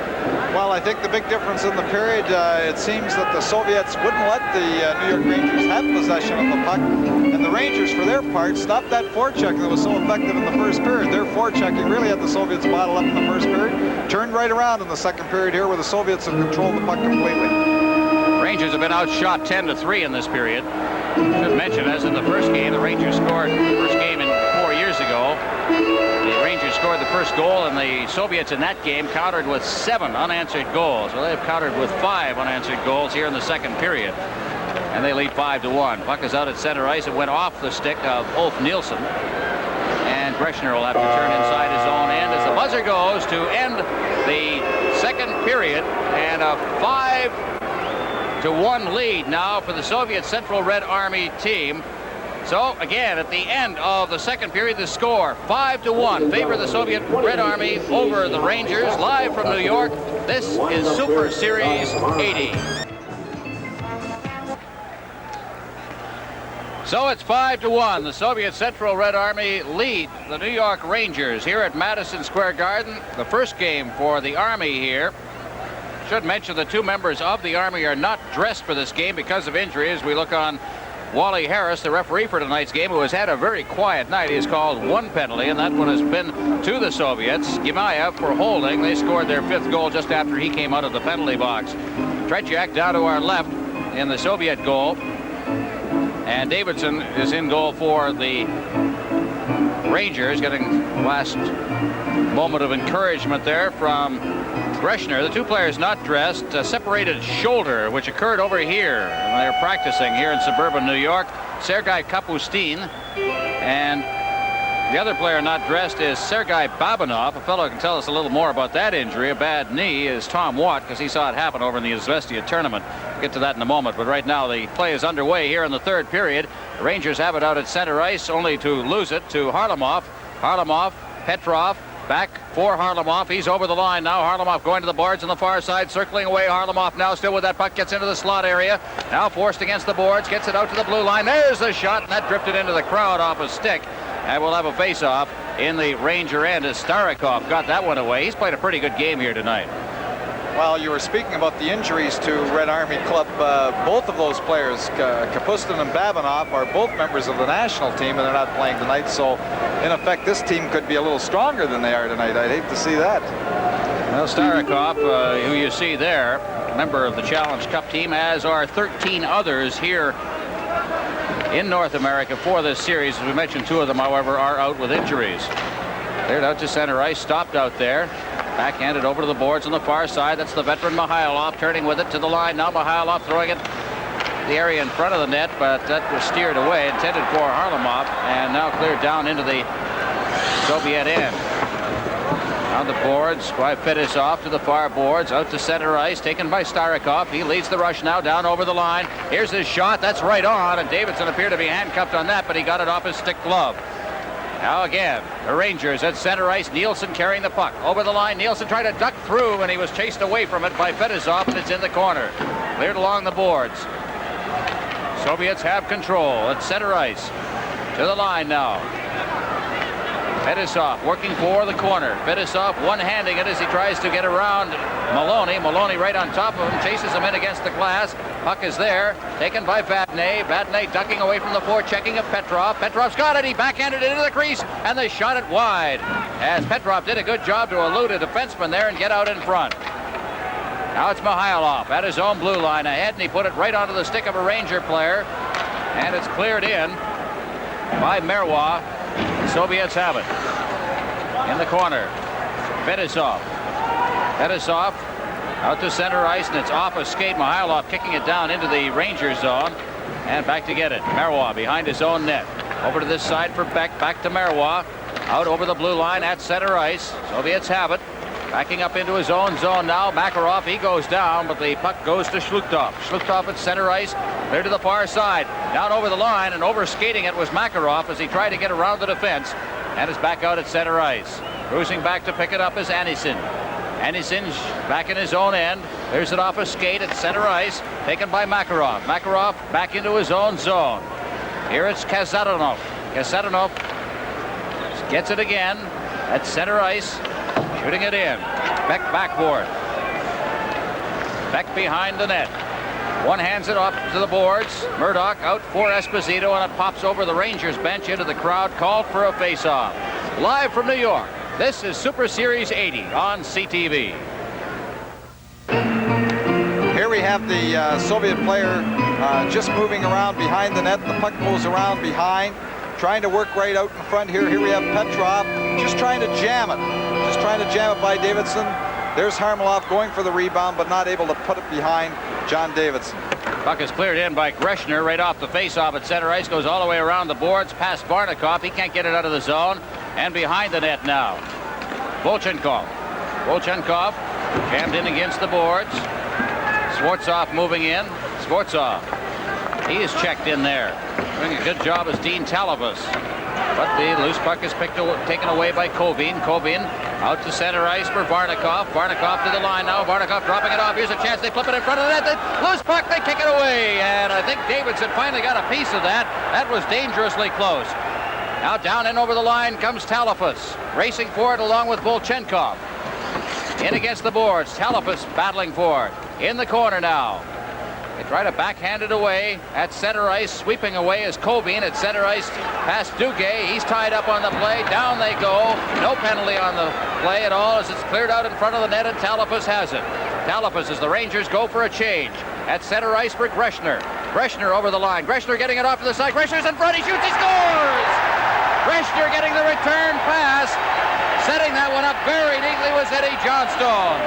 Well, I think the big difference in the period, it seems that the Soviets wouldn't let the New York Rangers have possession of the puck, and the Rangers, for their part, stopped that forechecking that was so effective in the first period. Their forechecking really had the Soviets bottled up in the first period, turned right around in the second period here, where the Soviets have controlled the puck completely. Rangers have been outshot 10-3 in this period. Should mention, as in the first game, the Rangers scored the first game in 4 years ago. The Rangers scored the first goal, and the Soviets in that game countered with 7 unanswered goals. Well, they've countered with 5 unanswered goals here in the second period, and they lead 5-1. Puck is out at center ice. It went off the stick of Ulf Nielsen, and Gрешнер will have to turn inside his own end as the buzzer goes to end the second period, and a 5-1 lead now for the Soviet Central Red Army team. So again, at the end of the second period, the score 5-1 favor the Soviet Red Army over the Rangers. Live from New York, this is Super Series 80. So it's 5-1. The Soviet Central Red Army lead the New York Rangers here at Madison Square Garden. The first game for the Army here. Should mention the 2 members of the Army are not dressed for this game because of injuries. We look on Wally Harris, the referee for tonight's game, who has had a very quiet night. He's called 1 penalty, and that one has been to the Soviets. Gimayev for holding. They scored their 5th goal just after he came out of the penalty box. Tretiak down to our left in the Soviet goal. And Дэвидсон is in goal for the Rangers, getting the last moment of encouragement there from Gрешнер. The 2 players not dressed, a separated shoulder, which occurred over here. And they're practicing here in suburban New York. Sergei Kapustin. And the other player not dressed is Sergei Babanov. A fellow who can tell us a little more about that injury, a bad knee, is Tom Watt, because he saw it happen over in the Izvestia tournament. We'll get to that in a moment. But right now the play is underway here in the third period. The Rangers have it out at center ice, only to lose it to Harlamov. Harlamov, Petrov, Back for Harlamoff. He's over the line now. Harlamoff going to the boards on the far side, circling away. Harlamoff now still with that puck, gets into the slot area. Now forced against the boards, gets it out to the blue line. There's the shot, and that drifted into the crowd off a stick. And we'll have a face-off in the Ranger end as Starikov got that one away. He's played a pretty good game here tonight. Well, you were speaking about the injuries to Red Army Club. Both of those players, Kapustin and Babinov, are both members of the national team, and they're not playing tonight. So, in effect, this team could be a little stronger than they are tonight. I'd hate to see that. Well, Starikov, who you see there, member of the Challenge Cup team, as are 13 others here in North America for this series. As we mentioned, 2 of them, however, are out with injuries. Cleared out to center ice, stopped out there. Backhanded over to the boards on the far side. That's the veteran Mihailov turning with it to the line. Now Mihailov throwing it the area in front of the net, but that was steered away, intended for Harlamoff, and now cleared down into the Soviet end. On the boards by Fedosov to the far boards, out to center ice, taken by Starikov. He leads the rush now down over the line. Here's his shot. That's right on, and Дэvidson appeared to be handcuffed on that, but he got it off his stick glove. Now again, the Rangers at center ice. Nielsen carrying the puck. Over the line, Nielsen tried to duck through, and he was chased away from it by Fedosov, and it's in the corner. Cleared along the boards. Soviets have control at center ice. To the line now. Fedosov working for the corner. Fedosov one-handing it as he tries to get around Maloney. Maloney right on top of him, chases him in against the glass. Puck is there, taken by Vatanen. Vatanen ducking away from the forechecking of Petrov. Petrov's got it, he backhanded it into the crease, and they shot it wide. As Petrov did a good job to elude a defenseman there and get out in front. Now it's Mihailov at his own blue line ahead, and he put it right onto the stick of a Ranger player. And it's cleared in by Marua. The Soviets have it. In the corner, Fedosov. Fedosov out to center ice, and it's off a skate. Mihailov kicking it down into the Ranger zone. And back to get it. Marua behind his own net. Over to this side for Beck. Back to Marua. Out over the blue line at center ice. Soviets have it. Backing up into his own zone now. Makarov, he goes down, but the puck goes to Shlukhtov. Shlukhtov at center ice. Clear to the far side. Down over the line, and over skating it was Makarov as he tried to get around the defense. And is back out at center ice. Cruising back to pick it up is Anderson. Anderson's back in his own end. There's it off a skate at center ice. Taken by Makarov. Makarov back into his own zone. Here it's Kasatonov. Kasatonov gets it again at center ice. Shooting it in. Beck backboard. Beck behind the net. One hands it off to the boards. Murdoch out for Esposito, and it pops over the Rangers bench into the crowd, called for a face-off. Live from New York, this is Super Series 80 on CTV. Here we have the Soviet player just moving around behind the net. The puck goes around behind, trying to work right out in front here. Here we have Petrov just trying to jam it. Just trying to jam it by Дэvidson. There's Harlamoff going for the rebound, but not able to put it behind John Дэvidson. Puck is cleared in by Gрешнер right off the face-off at center ice. Goes all the way around the boards past Varnikov. He can't get it out of the zone. And behind the net now. Volchenkov. Volchenkov jammed in against the boards. Swartzov moving in. Swartzov. He is checked in there. Doing a good job as Dean Talavas. But the loose puck is taken away by Kovin. Kovin out to center ice for Varnikov. Varnikov to the line now. Varnikov dropping it off. Here's a chance. They flip it in front of the net. Loose puck. They kick it away. And I think Дэvidson finally got a piece of that. That was dangerously close. Now down and over the line comes Talafas. Racing for it along with Volchenkov. In against the boards. Talafas battling for it. In the corner now. They try to backhand it away at center ice. Sweeping away is Kovin at center ice past Duguay. He's tied up on the play. Down they go. No penalty on the play at all as it's cleared out in front of the net, and Talafas has it. Talafas as the Rangers go for a change. At center ice for Gрешнер. Gрешнер over the line. Gрешнер getting it off to the side. Gрешner's in front. He shoots. He scores! Gрешнер getting the return pass. Setting that one up very neatly was Eddie Johnstone.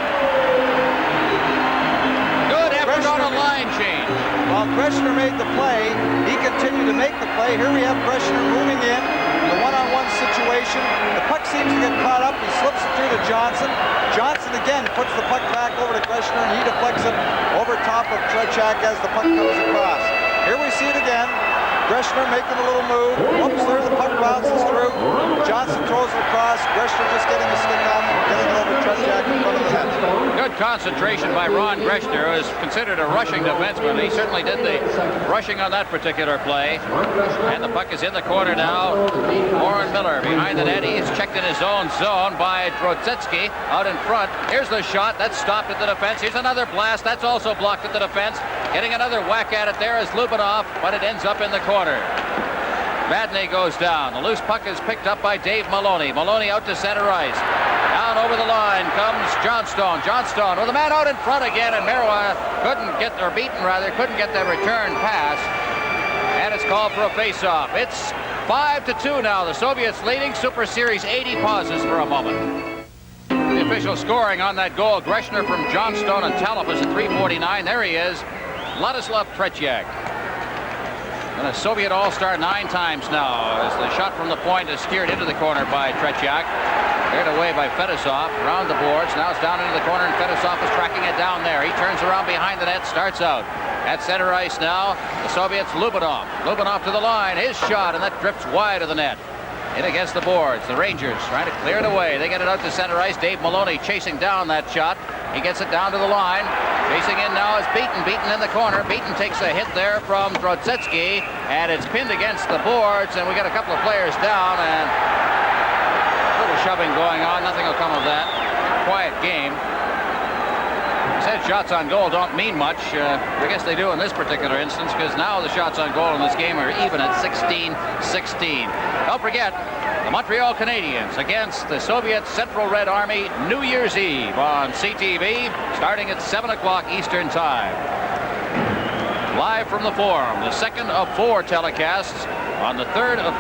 Good effort on a line change. While Gрешнер made the play, he continued to make the play. Here we have Gрешнер moving in the one-on-one situation. The puck seems to get caught up. He slips it through to Johnson. Johnson again puts the puck back over to Gрешнер, and he deflects it over top of Trechak as the puck comes across. Here we see it again. Gрешнер making a little move. Oops, there the puck bounces through. Johnson throws it across. Gрешнер just getting a stick on it, getting it over Tretiak in front of the net. Good concentration by Ron Gрешнер, who is considered a rushing defenseman. He certainly did the rushing on that particular play. And the puck is in the corner now. Warren Miller behind the net. He's checked in his own zone by Drodzetsky out in front. Here's the shot. That's stopped at the defense. Here's another blast. That's also blocked at the defense. Getting another whack at it there is Lubinov, but it ends up in the corner. Vladney goes down. The loose puck is picked up by Dave Maloney. Maloney out to center ice. Down over the line comes Johnstone. Johnstone with a man out in front again, and Marua couldn't get the return pass. And it's called for a face-off. It's 5-2 now. The Soviets leading. Super Series 80 pauses for a moment. The official scoring on that goal, Gрешнер from Johnstone and Talop is at 3:49. There he is, Vladislav Tretiak. And a Soviet All-Star 9 times now as the shot from the point is steered into the corner by Tretiak. Cleared away by Fedosov, around the boards. Now it's down into the corner, and Fedosov is tracking it down there. He turns around behind the net, starts out. At center ice now, the Soviets, Lubinov. Lubinov to the line, his shot, and that drifts wide of the net. In against the boards, the Rangers trying to clear it away. They get it out to center ice. Dave Maloney chasing down that shot. He gets it down to the line. Chasing in now is Beaton. Beaton in the corner. Beaton takes a hit there from Drodzetsky, and it's pinned against the boards, and we got a couple of players down, and a little shoving going on. Nothing will come of that. Quiet game. Said shots on goal don't mean much. I guess they do in this particular instance, because now the shots on goal in this game are even at 16-16. Don't forget, the Montreal Canadiens against the Soviet Central Red Army, New Year's Eve on CTV, starting at 7 o'clock Eastern Time. Live from the Forum, the second of 4 telecasts on the 3rd of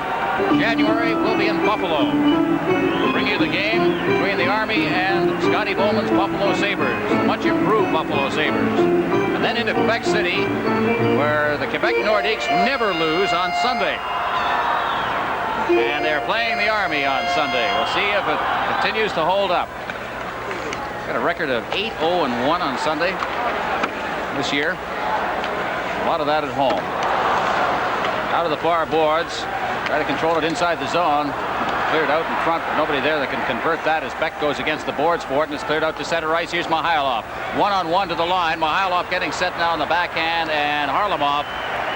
January will be in Buffalo. We'll bring you the game between the Army and Scotty Bowman's Buffalo Sabres, the much improved Buffalo Sabres. And then into Quebec City, where the Quebec Nordiques never lose on Sunday. And they're playing the Army on Sunday. We'll see if it continues to hold up. Got a record of 8-0-1 on Sunday this year. A lot of that at home. Out of the far boards. Try to control it inside the zone. Cleared out in front, but nobody there that can convert that as Beck goes against the boards for it, and it's cleared out to center ice. Here's Mihailov. One-on-one to the line. Mihailov getting set now on the backhand, and Harlamov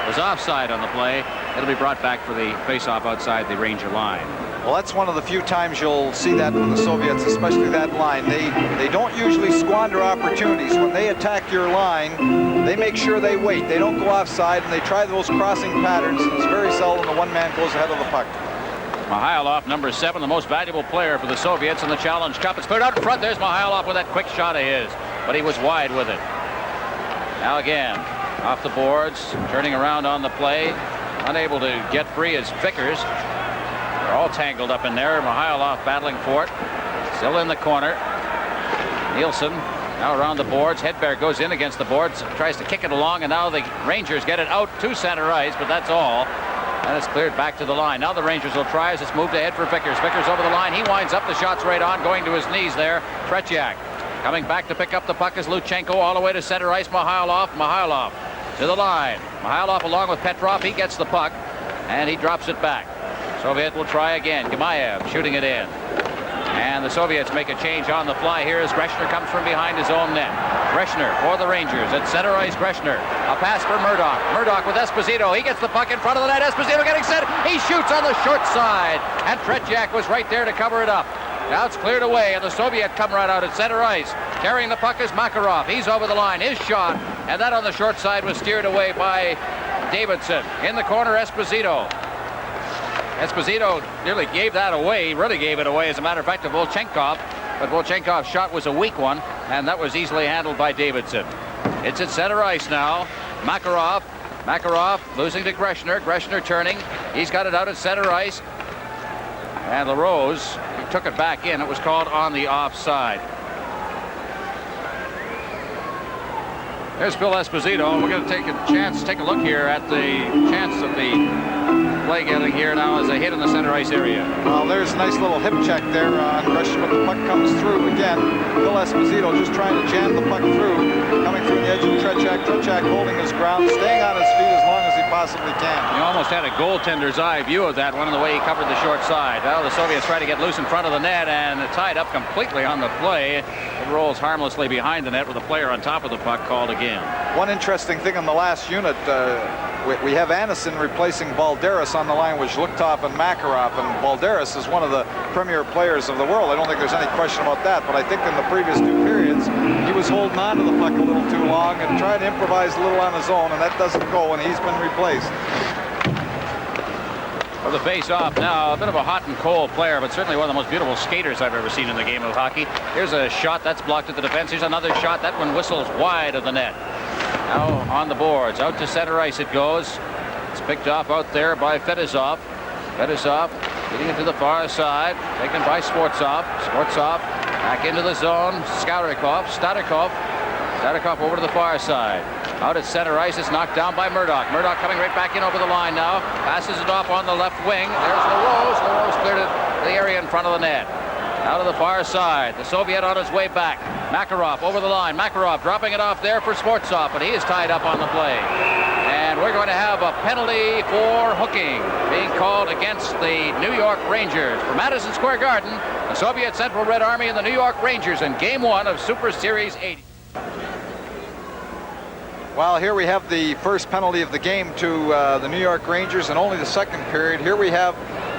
was offside on the play. It'll be brought back for the face-off outside the Ranger line. Well, that's one of the few times you'll see that from the Soviets, especially that line. They don't usually squander opportunities. When they attack your line, they make sure they wait. They don't go offside, and they try those crossing patterns, and it's very seldom the one man goes ahead of the puck. Mihailov, number 7, the most valuable player for the Soviets in the Challenge Cup. It's cleared out in front. There's Mihailov with that quick shot of his, but he was wide with it. Now again, off the boards, turning around on the play. Unable to get free is Vickers. They're all tangled up in there. Mihailov battling for it. Still in the corner. Nielsen now around the boards. Hedberg goes in against the boards, tries to kick it along, and now the Rangers get it out to center ice, but that's all. And it's cleared back to the line. Now the Rangers will try as it's moved ahead for Vickers. Vickers over the line. He winds up. The shot's right on, going to his knees there. Tretiak coming back to pick up the puck is Luchenko all the way to center ice. Mihailov to the line. Mihailov along with Petrov. He gets the puck, and he drops it back. Soviet will try again. Gamayev shooting it in. And the Soviets make a change on the fly here as Gрешнер comes from behind his own net. Gрешнер for the Rangers at center ice. Gрешнер. A pass for Murdoch. Murdoch with Esposito. He gets the puck in front of the net. Esposito getting set. He shoots on the short side. And Tretiak was right there to cover it up. Now it's cleared away, and the Soviet come right out at center ice. Carrying the puck is Makarov. He's over the line. His shot. And that on the short side was steered away by Дэвидсон. In the corner, Esposito. Esposito nearly gave that away. He really gave it away, as a matter of fact, to Volchenkov. But Volchenkov's shot was a weak one, and that was easily handled by Дэвидсон. It's at center ice now. Makarov. Makarov losing to Gрешнер. Gрешнер turning. He's got it out at center ice. And LaRose took it back in. It was called on the offside. There's Phil Esposito. We're going to take a look here at the chance of the play getting here now as a hit in the center ice area. Well, there's a nice little hip check there on Gрешнер, but the puck comes through again. Phil Esposito just trying to jam the puck through, coming through the edge of Tretiak. Tretiak holding his ground, staying on his feet as long as he possibly can. You almost had a goaltender's eye view of that one, the way he covered the short side. Well, the Soviets try to get loose in front of the net and tied up completely on the play. It rolls harmlessly behind the net with a player on top of the puck called again. One interesting thing in the last unit, we have Anderson replacing Balderas on the line with Zhlukov and Makarov, and Balderas is one of the premier players of the world. I don't think there's any question about that, but I think in the previous 2 periods, he was holding on to the puck a little too long and trying to improvise a little on his own, and that doesn't go when he's been replaced. For the face-off now, a bit of a hot and cold player, but certainly one of the most beautiful skaters I've ever seen in the game of hockey. Here's a shot that's blocked at the defense. Here's another shot. That one whistles wide of the net. Now on the boards, out to center ice it goes. It's picked off out there by Fedosov. Fedosov getting it to the far side, taken by Sportsov. Sportsov back into the zone. Starikov over to the far side. Out at center ice, it's knocked down by Murdoch. Murdoch coming right back in over the line now. Passes it off on the left wing. There's LaRose. LaRose cleared it to the area in front of the net. Out of the far side, the Soviet on his way back. Makarov over the line. Makarov dropping it off there for Sportsov, but he is tied up on the play. And we're going to have a penalty for hooking being called against the New York Rangers. For Madison Square Garden, the Soviet Central Red Army and the New York Rangers in Game 1 of Super Series 80. Well, here we have the first penalty of the game to the New York Rangers, and only the second period. Here we have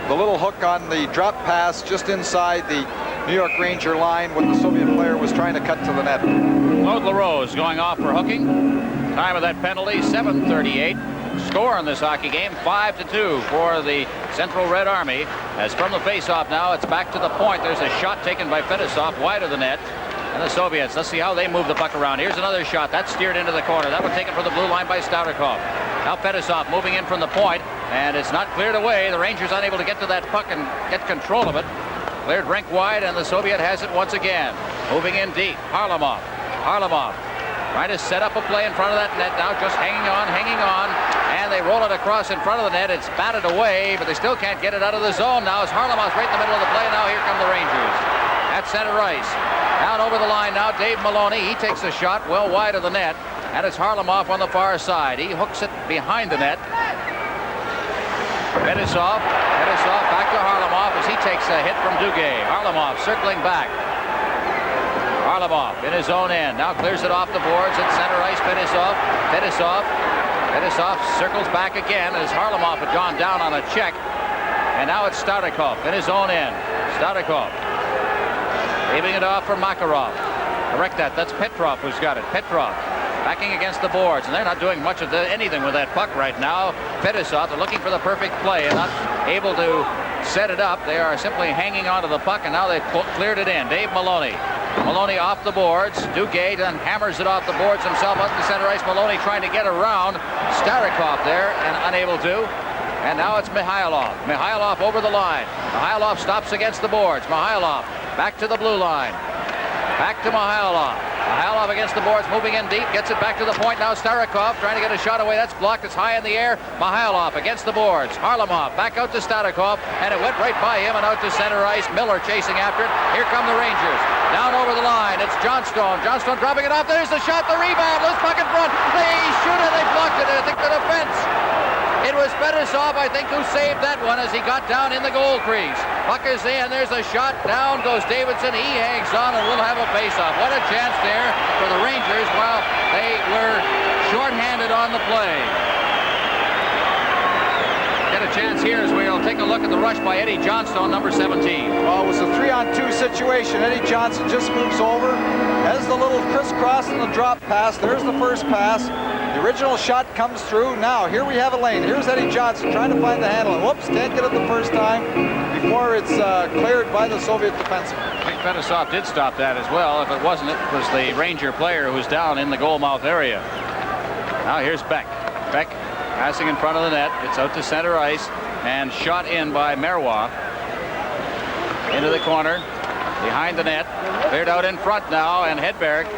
the little hook on the drop pass just inside the New York Ranger line when the Soviet player was trying to cut to the net. Claude LaRose going off for hooking. Time of that penalty, 7:38. Score in this hockey game, 5-2 for the Central Red Army. As from the face-off now, it's back to the point. There's a shot taken by Fedosov wide of the net. And the Soviets, let's see how they move the puck around. Here's another shot. That's steered into the corner. That one taken from the blue line by Starikov. Now Fedosov moving in from the point, and it's not cleared away. The Rangers unable to get to that puck and get control of it. Cleared rink wide, and the Soviet has it once again. Moving in deep. Harlamov trying to set up a play in front of that net now, just hanging on, and they roll it across in front of the net. It's batted away, but they still can't get it out of the zone now as Harlamov's right in the middle of the play. Now here come the Rangers at center ice. Down over the line now, Dave Maloney. He takes a shot well wide of the net, and it's Harlamov on the far side. He hooks it behind the net. Fedosov back to Harlamov as he takes a hit from Duguay. Harlamov circling back. Harlamov in his own end. Now clears it off the boards at center ice. Fedosov circles back again as Harlamov had gone down on a check. And now it's Starikov in his own end. Starikov leaving it off for Makarov. Correct that. That's Petrov who's got it. Petrov backing against the boards, and they're not doing much of anything with that puck right now. Fedosov, they're looking for the perfect play and not able to set it up. They are simply hanging onto the puck, and now they've cleared it in. Dave Maloney off the boards. Duguay then hammers it off the boards himself up the center ice. Maloney trying to get around Starikov there and unable to. And now it's Mihailov over the line. Mihailov stops against the boards. Mihailov back to the blue line. Back to Mihailov against the boards, moving in deep, gets it back to the point. Now Starikov trying to get a shot away. That's blocked. It's high in the air. Mihailov against the boards. Harlamov back out to Starikov, and it went right by him and out to center ice. Miller chasing after it. Here come the Rangers. Down over the line. It's Johnstone. Johnstone dropping it off. There's the shot. The rebound. Loose puck in front. They shoot it. They blocked it. I think the defense. It was Fedosov, I think, who saved that one as he got down in the goal crease. Puck is in. There's a shot. Down goes Дэвидсон. He hangs on, and we'll have a face-off. What a chance there for the Rangers while they were shorthanded on the play. Get a chance here as we'll take a look at the rush by Eddie Johnstone, number 17. Well, it was a 3-on-2 situation. Eddie Johnson just moves over, has the little crisscross and the drop pass. There's the first pass. The original shot comes through. Now, here we have a lane. Here's Eddie Johnson trying to find the handle. Whoops, can't get it the first time before it's cleared by the Soviet defenseman. I think Fedosov did stop that as well. If it wasn't, it was the Ranger player who's down in the goal mouth area. Now here's Beck. Beck passing in front of the net. It's out to center ice and shot in by Marua. Into the corner, behind the net. Cleared out in front now, and Hedberg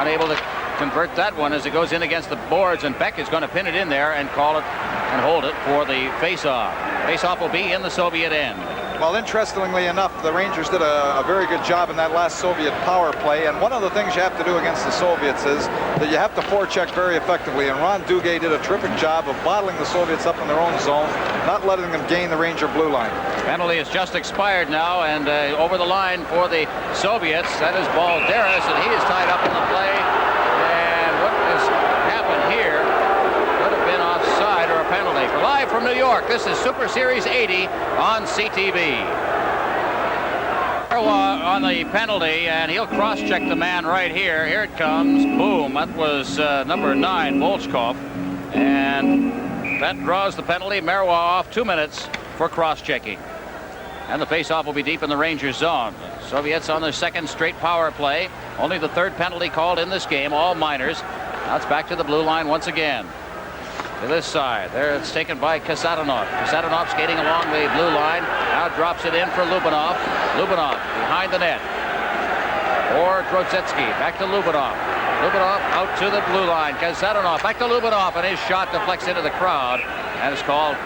unable to convert that one as it goes in against the boards, and Beck is going to pin it in there and call it and hold it for the face-off. Face-off will be in the Soviet end. Well, interestingly enough, the Rangers did a very good job in that last Soviet power play. And one of the things you have to do against the Soviets is that you have to forecheck very effectively. And Ron Duguay did a terrific job of bottling the Soviets up in their own zone, not letting them gain the Ranger blue line. Penalty has just expired now, and over the line for the Soviets. That is Balderas, and he is tied up in the play. And what has happened here could have been offside or a penalty. Live from New York, this is Super Series 80 on CTV. Marua on the penalty, and he'll cross-check the man right here. Here it comes. Boom. That was number 9, Volchkov. And that draws the penalty. Marua off 2 minutes for cross-checking. And the face-off will be deep in the Rangers zone. Soviets on their second straight power play. Only the third penalty called in this game, all minors. Now it's back to the blue line once again. To this side. There it's taken by Kasatonov. Kasatonov skating along the blue line. Now drops it in for Lubinov. Lubinov behind the net. Or Grozetsky. Back to Lubinov. Lubinov out to the blue line. Kasatonov back to Lubinov, and his shot deflects into the crowd. And it's called.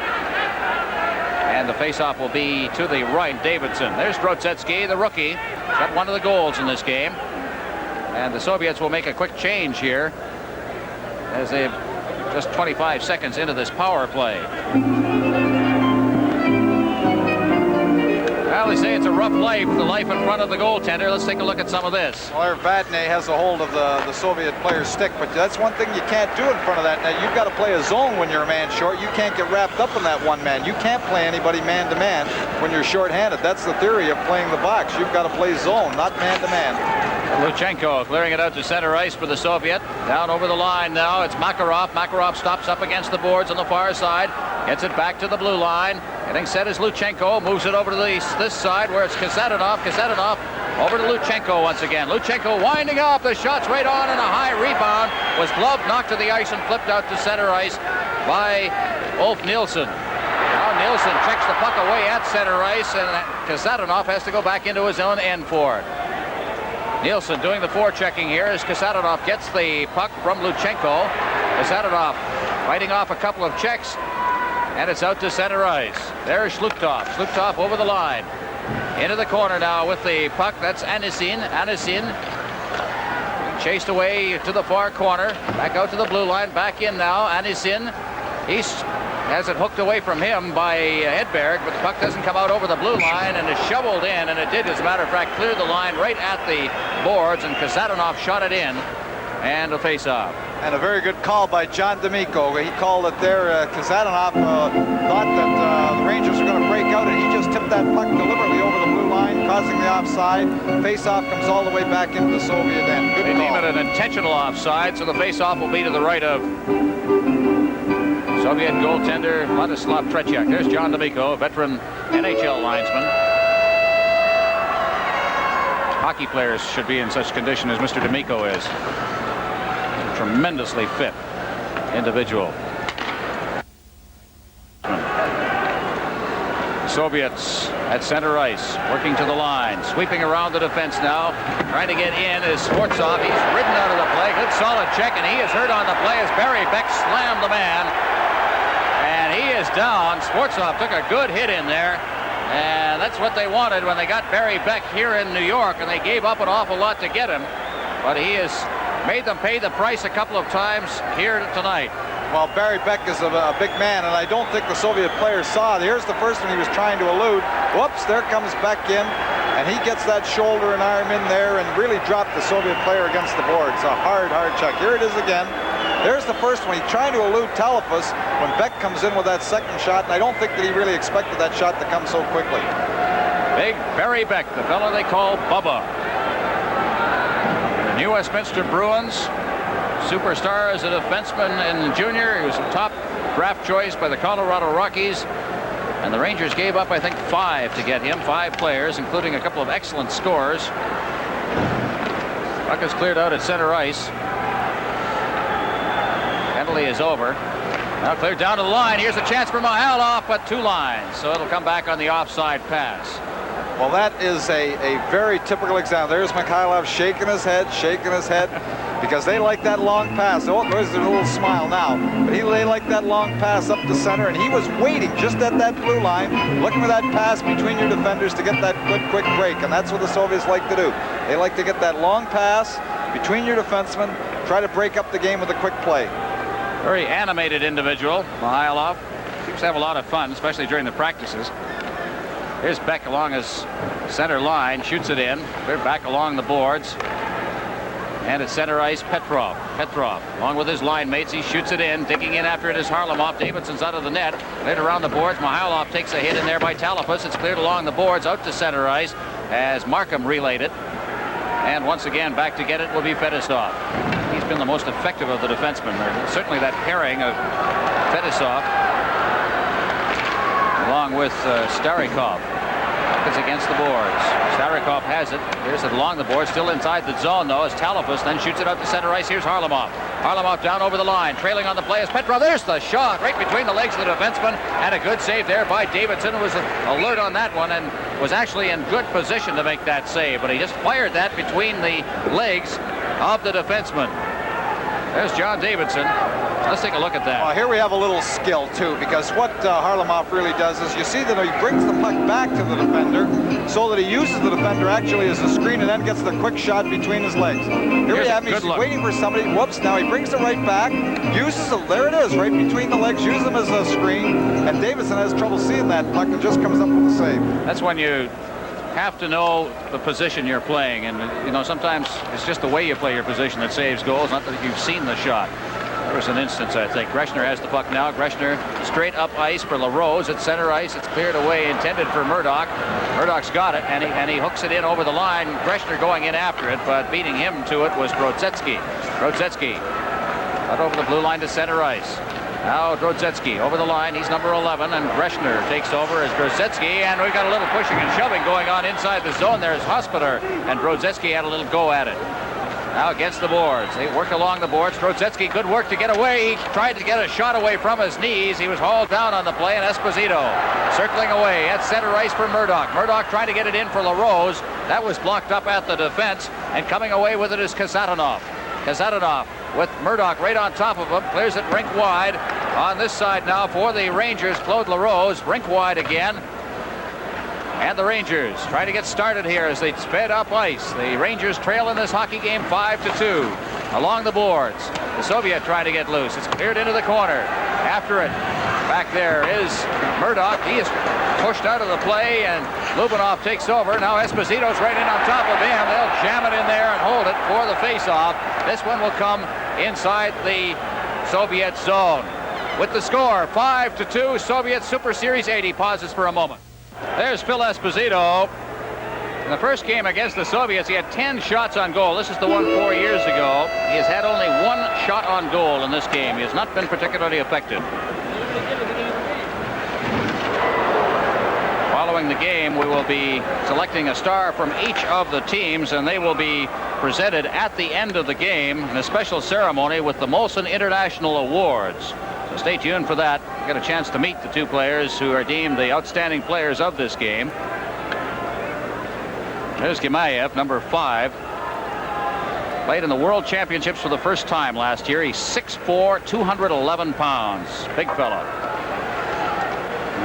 And the faceoff will be to the right. Дэвидсон. There's Grozetsky, the rookie. He's got one of the goals in this game. And the Soviets will make a quick change here as they've just 25 seconds into this power play. Well, they say it's a rough life, the life in front of the goaltender. Let's take a look at some of this. Well, Vardné has a hold of the Soviet player's stick, but that's one thing you can't do in front of that net. You've got to play a zone when you're a man short. You can't get wrapped up in that one man. You can't play anybody man-to-man when you're short-handed. That's the theory of playing the box. You've got to play zone, not man-to-man. Luchenko clearing it out to center ice for the Soviet. Down over the line now. It's Makarov. Makarov stops up against the boards on the far side. Gets it back to the blue line. Getting set is Luchenko. Moves it over to this side where it's Kasatonov. Kasatonov over to Luchenko once again. Luchenko winding up. The shot's right on, and a high rebound. Was gloved, knocked to the ice, and flipped out to center ice by Ulf Nilsson. Now Nilsson checks the puck away at center ice, and Kasatonov has to go back into his own end for it. Nilsson doing the forechecking here as Kasatonov gets the puck from Luchenko. Kasatonov fighting off a couple of checks, and it's out to center ice. There's Shlukhtov. Shlukhtov over the line. Into the corner now with the puck. That's Anisin. Anisin chased away to the far corner. Back out to the blue line. Back in now. Anisin. He has it hooked away from him by Hedberg, but the puck doesn't come out over the blue line and is shoveled in, and it did, as a matter of fact, clear the line right at the boards, and Kasatonov shot it in, and a face-off. And a very good call by John D'Amico. He called it there. Kasatonov thought that the Rangers were going to break out, and he just tipped that puck deliberately over the blue line, causing the offside. Face-off comes all the way back into the Soviet end. Good call. They deem it an intentional offside, so the face-off will be to the right of Soviet goaltender Vladislav Tretiak. There's John D'Amico, veteran NHL linesman. Hockey players should be in such condition as Mr. D'Amico is. A tremendously fit individual. The Soviets at center ice, working to the line, sweeping around the defense now. Trying to get in is Sfortsov. He's ridden out of the play. Good solid check, and he is hurt on the play as Barry Beck slammed the man. And he is down. Sfortsov took a good hit in there. And that's what they wanted when they got Barry Beck here in New York, and they gave up an awful lot to get him. But he has made them pay the price a couple of times here tonight. Well, Barry Beck is a big man, and I don't think the Soviet players saw it. Here's the first one he was trying to elude. Whoops, there comes Beck in, and he gets that shoulder and arm in there and really dropped the Soviet player against the boards. A hard check. Here it is again. There's the first one. He's trying to elude Talafas when Beck comes in with that second shot, and I don't think that he really expected that shot to come so quickly. Big Barry Beck, the fellow they call Bubba. The New Westminster Bruins, superstar as a defenseman and junior. He was a top draft choice by the Colorado Rockies. And the Rangers gave up, I think, 5 to get him. 5 players, including a couple of excellent scorers. Puck is cleared out at center ice. Penalty is over. Now cleared down to the line. Here's a chance for Mihailov, but 2 lines. So it'll come back on the offside pass. Well, that is a very typical example. There's Mikhailov shaking his head, because they like that long pass. Oh, there's a little smile now. But they like that long pass up the center, and he was waiting just at that blue line, looking for that pass between your defenders to get that good, quick break, and that's what the Soviets like to do. They like to get that long pass between your defensemen, try to break up the game with a quick play. Very animated individual, Mihailov. Seems to have a lot of fun, especially during the practices. Here's Beck along his center line, shoots it in. They're back along the boards. And at center ice, Petrov. Petrov, along with his line mates, he shoots it in. Digging in after it is Harlamov. Davidson's out of the net. Cleared around the boards. Mihailov takes a hit in there by Talafus. It's cleared along the boards, out to center ice as Markham relayed it. And once again, back to get it will be Fedosov. He's been the most effective of the defensemen. Certainly that pairing of Fedosov along with Starikov. Is against the boards. Starikov has it. Here's it along the board, still inside the zone though, as Talafus then shoots it out to center ice. Here's Harlamov. Harlamov down over the line, trailing on the play is Petrov. There's the shot right between the legs of the defenseman, and a good save there by Davidson, who was alert on that one and was actually in good position to make that save, but he just fired that between the legs of the defenseman. There's John Davidson. Let's take a look at that. Here we have a little skill too, because what Harlamov really does is you see that he brings the puck back to the defender so that he uses the defender actually as a screen and then gets the quick shot between his legs. Here we have him, he's waiting for somebody. Whoops, now he brings it right back, uses it, there it is, right between the legs, uses him as a screen, and Davidson has trouble seeing that puck and just comes up with a save. That's when you have to know the position you're playing, and you know, sometimes it's just the way you play your position that saves goals, not that you've seen the shot. There was an instance, I think. Gрешнер has the puck now. Gрешнер straight up ice for LaRose at center ice. It's cleared away, intended for Murdoch. Murdoch's got it, and he hooks it in over the line. Gрешнер going in after it, but beating him to it was Brodzetsky. Brodzetsky out over the blue line to center ice. Now Brodzetsky over the line. He's number 11, and Gрешнер takes over as Brodzetsky, and we've got a little pushing and shoving going on inside the zone. There's Hосподар, and Brodzetsky had a little go at it. Now against the boards. They work along the boards. Brodzetsky, good work to get away. He tried to get a shot away from his knees. He was hauled down on the play, and Esposito circling away at center ice for Murdoch. Murdoch trying to get it in for LaRose. That was blocked up at the defense, and coming away with it is Kasatonov. Kasatonov with Murdoch right on top of him. Clears it rink wide. On this side now for the Rangers, Claude LaRose. Rink wide again. And the Rangers trying to get started here as they sped up ice. The Rangers trail in this hockey game 5-2. Along the boards, the Soviet trying to get loose. It's cleared into the corner. After it, back there is Murdoch. He is pushed out of the play, and Lubinov takes over. Now Esposito's right in on top of him. They'll jam it in there and hold it for the face-off. This one will come inside the Soviet zone. With the score, 5-2, Soviet Super Series 80. Pauses for a moment. There's Phil Esposito. In the first game against the Soviets, he had 10 shots on goal. This is the one 4 years ago. He has had only 1 shot on goal in this game. He has not been particularly effective. Following the game, we will be selecting a star from each of the teams, and they will be presented at the end of the game in a special ceremony with the Molson International Awards. So stay tuned for that. Get a chance to meet the 2 players who are deemed the outstanding players of this game. There's Gemayev, number 5. Played in the World Championships for the first time last year. He's 6'4", 211 pounds. Big fella.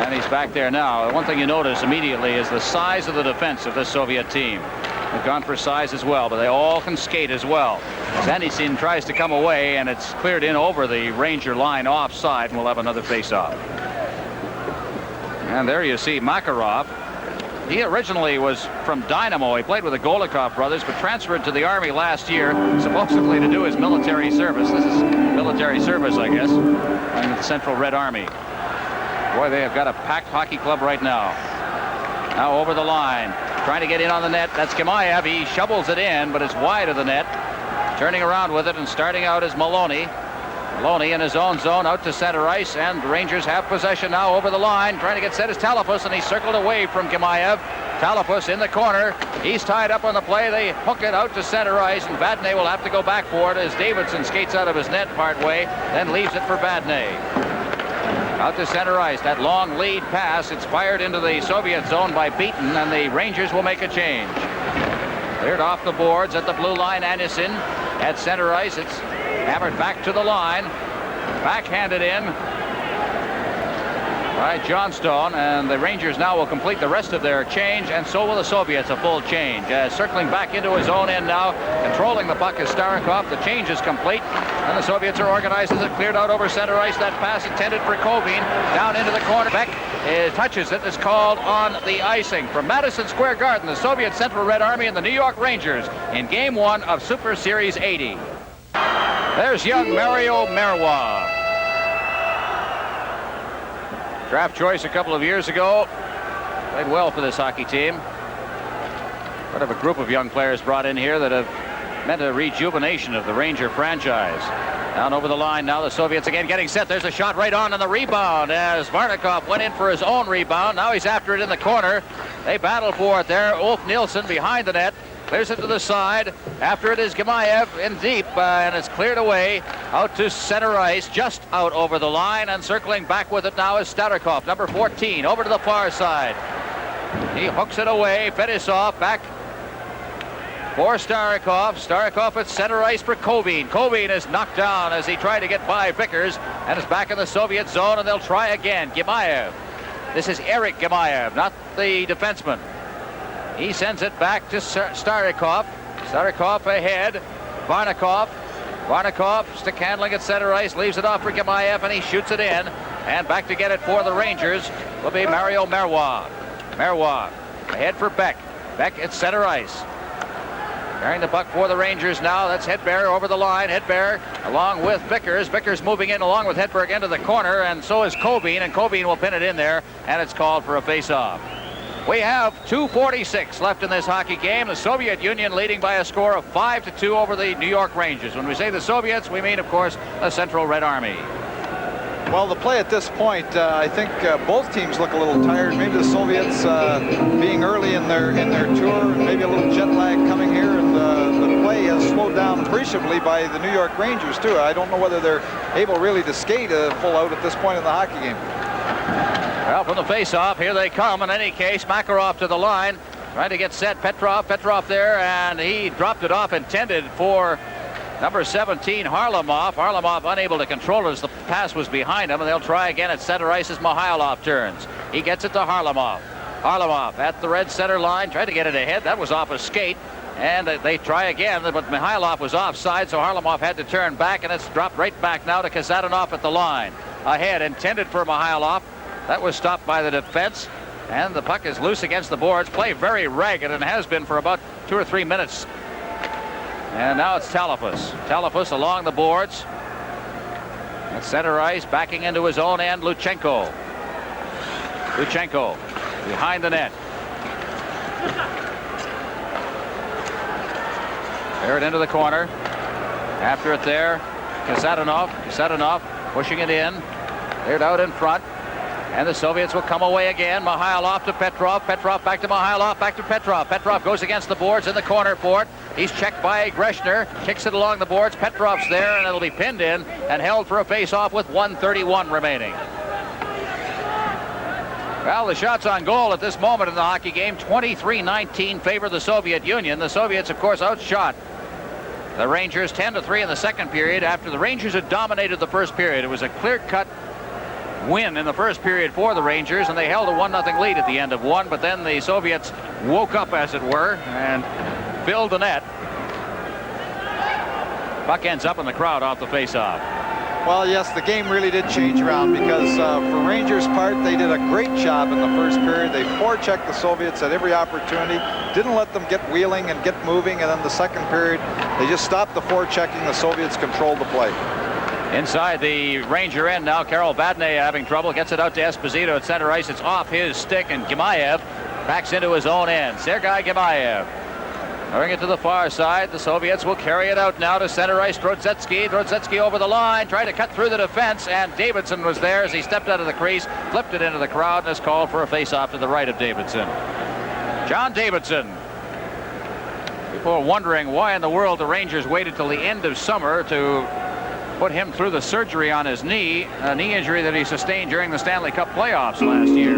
And he's back there now. One thing you notice immediately is the size of the defense of this Soviet team. They've gone for size as well, but they all can skate as well. Zanisin tries to come away, and it's cleared in over the Ranger line offside, and we'll have another face-off. And there you see Makarov. He originally was from Dynamo. He played with the Golikov brothers, but transferred to the Army last year, supposedly to do his military service. This is military service, I guess, in the Central Red Army. Boy, they have got a packed hockey club right now. Now over the line, trying to get in on the net. That's Gemayev. He shovels it in, but it's wide of the net. Turning around with it and starting out is Maloney. Maloney in his own zone out to center ice, and the Rangers have possession now over the line. Trying to get set is Talafus, and he's circled away from Gemayev. Talafus in the corner. He's tied up on the play. They hook it out to center ice, and Vardné will have to go back for it as Дэвидсон skates out of his net partway, then leaves it for Vardné. Out to center ice. That long lead pass. It's fired into the Soviet zone by Beaton, and the Rangers will make a change. Cleared off the boards at the blue line. Anisin at center ice. It's hammered back to the line. Backhanded in by Johnstone, and the Rangers now will complete the rest of their change, and so will the Soviets, a full change. Circling back into his own end now, controlling the puck is Starikov. The change is complete, and the Soviets are organized as it cleared out over center ice. That pass intended for Kovin, down into the corner. Beck touches it, is called on the icing. From Madison Square Garden, the Soviet Central Red Army and the New York Rangers in Game 1 of Super Series 80. There's young Mario Marua. Draft choice a couple of years ago. Played well for this hockey team. Part of a group of young players brought in here that have meant a rejuvenation of the Ranger franchise. Down over the line now, the Soviets again getting set. There's a shot right on, and the rebound as Varnikov went in for his own rebound. Now he's after it in the corner. They battle for it there. Ulf Nilsson behind the net. Clears it to the side. After it is Gemayev in deep, and it's cleared away out to center ice, just out over the line, and circling back with it now is Starikov, number 14, over to the far side. He hooks it away. Fetisov back for Starikov. Starikov at center ice for Kovin. Kovin is knocked down as he tried to get by Vickers, and is back in the Soviet zone, and they'll try again. Gemayev. This is Eric Gemayev, not the defenseman. He sends it back to Starikov. Starikov ahead. Varnikov. Varnikov stick handling at center ice, leaves it off for Gemayev, and he shoots it in. And back to get it for the Rangers will be Mario Marua. Marua ahead for Beck. Beck at center ice. Carrying the puck for the Rangers now. That's Hedberg over the line. Hedberg along with Vickers. Vickers moving in along with Hedberg into the corner, and so is Kovin, and Kovin will pin it in there, and it's called for a face-off. We have 2:46 left in this hockey game. The Soviet Union leading by a score of 5-2 over the New York Rangers. When we say the Soviets, we mean, of course, the Central Red Army. Well, the play at this point, I think both teams look a little tired. Maybe the Soviets being early in their tour, and maybe a little jet lag coming here, and the play has slowed down appreciably by the New York Rangers too. I don't know whether they're able really to skate full out at this point in the hockey game. Well, from the face-off, here they come. In any case, Makarov to the line, trying to get set. Petrov there, and he dropped it off, intended for number 17, Harlamov. Harlamov unable to control it as the pass was behind him, and they'll try again at center ice as Mihailov turns. He gets it to Harlamov. Harlamov at the red center line, tried to get it ahead. That was off a skate, and they try again, but Mihailov was offside, so Harlamov had to turn back, and it's dropped right back now to Kazadanov at the line. Ahead, intended for Mihailov. That was stopped by the defense, and the puck is loose against the boards. Play very ragged, and has been for about 2 or 3 minutes. And now it's Talafus. Talafus along the boards. At center ice, backing into his own end, Luchenko. Luchenko behind the net. Bear it into the corner. After it there, Kazadanov. Kazadanov pushing it in. Cleared out in front. And the Soviets will come away again. Mihailov to Petrov. Petrov back to Mihailov. Back to Petrov. Petrov goes against the boards in the corner for it. He's checked by Gрешнер. Kicks it along the boards. Petrov's there, and it'll be pinned in and held for a face-off with 1:31 remaining. Well, the shots on goal at this moment in the hockey game, 23-19 favor the Soviet Union. The Soviets, of course, outshot the Rangers 10-3 in the second period after the Rangers had dominated the first period. It was a clear-cut win in the first period for the Rangers, and they held a 1-0 lead at the end of one, but then the Soviets woke up, as it were, and filled the net. Puck ends up in the crowd off the face-off. Well, yes, the game really did change around because for Rangers' part, they did a great job in the first period. They forechecked the Soviets at every opportunity, didn't let them get wheeling and get moving, and then the second period, they just stopped the forechecking. The Soviets controlled the play. Inside the Ranger end now, Karol Vádnä having trouble, gets it out to Esposito at center ice. It's off his stick, and Gemayev backs into his own end. Sergei Gemayev throwing it to the far side. The Soviets will carry it out now to center ice. Drodzetsky over the line, trying to cut through the defense, and Дэвидсон was there as he stepped out of the crease, flipped it into the crowd, and is called for a face-off to the right of Дэвидson. John Дэвидson. People are wondering why in the world the Rangers waited till the end of summer to put him through the surgery on his knee, a knee injury that he sustained during the Stanley Cup playoffs last year.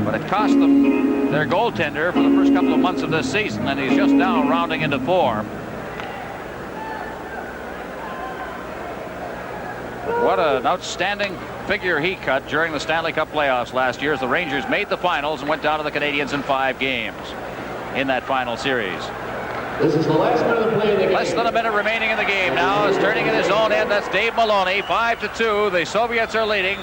But it cost them their goaltender for the first couple of months of this season, and he's just now rounding into form. what an outstanding figure he cut during the Stanley Cup playoffs last year as the Rangers made the finals and went down to the Canadiens in 5 games in that final series. This is the last minute of play in the game. Less than a minute remaining in the game now. Is turning in his own end. That's Dave Maloney. 5-2. The Soviets are leading.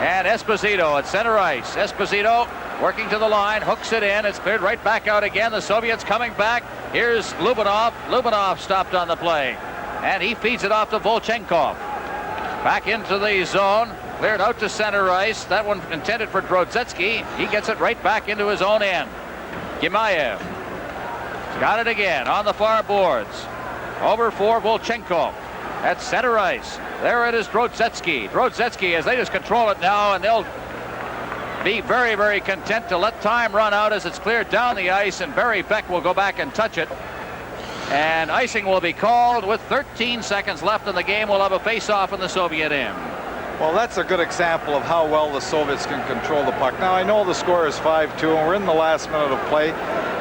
And Esposito at center ice. Esposito working to the line, hooks it in. It's cleared right back out again. The Soviets coming back. Here's Lubinov. Lubinov stopped on the play. And he feeds it off to Volchenkov. Back into the zone. Cleared out to center ice. That one intended for Drodzetsky. He gets it right back into his own end. Gimayev. Got it again on the far boards. Over for Volchenkov at center ice. There it is, Drodzetsky. Drodzetsky, as they just control it now, and they'll be very, very content to let time run out as it's cleared down the ice, and Barry Beck will go back and touch it. And icing will be called with 13 seconds left in the game. We'll have a face-off in the Soviet end. Well, that's a good example of how well the Soviets can control the puck. Now, I know the score is 5-2, and we're in the last minute of play,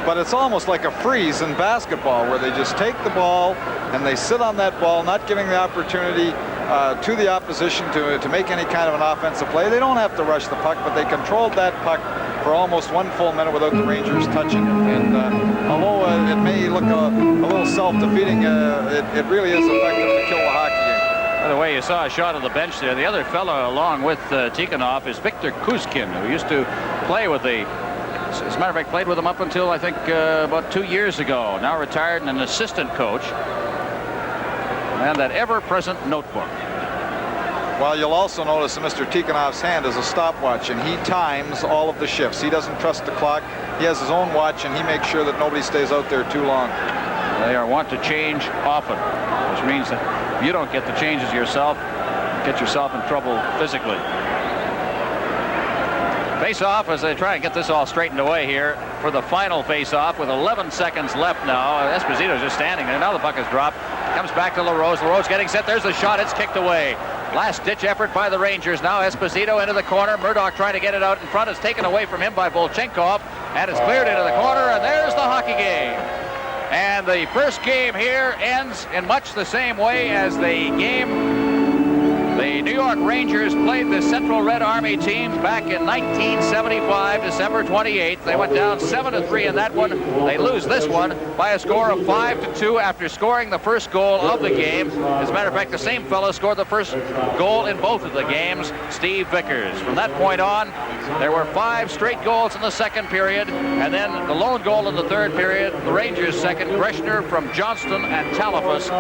but it's almost like a freeze in basketball where they just take the ball and they sit on that ball, not giving the opportunity to the opposition to make any kind of an offensive play. They don't have to rush the puck, but they controlled that puck for almost 1 full minute without the Rangers touching it. And although it may look a little self-defeating, it really is effective to kill the hockey game. By the way, you saw a shot of the bench there. The other fellow along with Tikhonov is Viktor Kuzkin, who used to play with the, as a matter of fact, played with him up until I think about 2 years ago. Now retired and an assistant coach. And that ever-present notebook. Well, you'll also notice that Mr. Tikhonov's hand is a stopwatch, and he times all of the shifts. He doesn't trust the clock. He has his own watch, and he makes sure that nobody stays out there too long. They are wont to change often, which means that if you don't get the changes yourself, get yourself in trouble physically. Face-off as they try and get this all straightened away here for the final face-off with 11 seconds left now. Esposito's just standing there. Now the puck is dropped. Comes back to LaRose. LaRose getting set. There's the shot. It's kicked away. Last-ditch effort by the Rangers. Now Esposito into the corner. Murdoch trying to get it out in front. It's taken away from him by Volchenkov. And it's cleared into the corner. And there's the hockey game. And the first game here ends in much the same way as the game the New York Rangers played the Central Red Army team back in 1975, December 28th. They went down 7-3 in that one. They lose this one by a score of 5-2 after scoring the first goal of the game. As a matter of fact, the same fellow scored the first goal in both of the games, Steve Vickers. From that point on, there were 5 straight goals in the second period, and then the lone goal in the third period, the Rangers' second, Gрешнер from Johnston and Talafas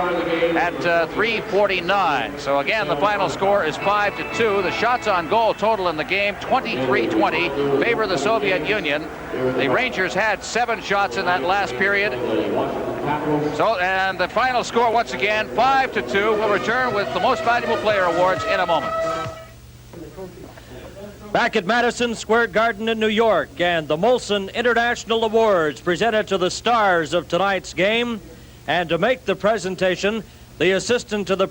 at 3:49. So again, the final score is 5-2. The shots on goal total in the game 23-20 favor the Soviet Union. The Rangers had 7 shots in that last period. So, and the final score once again 5-2. We'll return with the most valuable player awards in a moment. Back at Madison Square Garden in New York, and the Molson International Awards presented to the stars of tonight's game. And to make the presentation, the assistant to the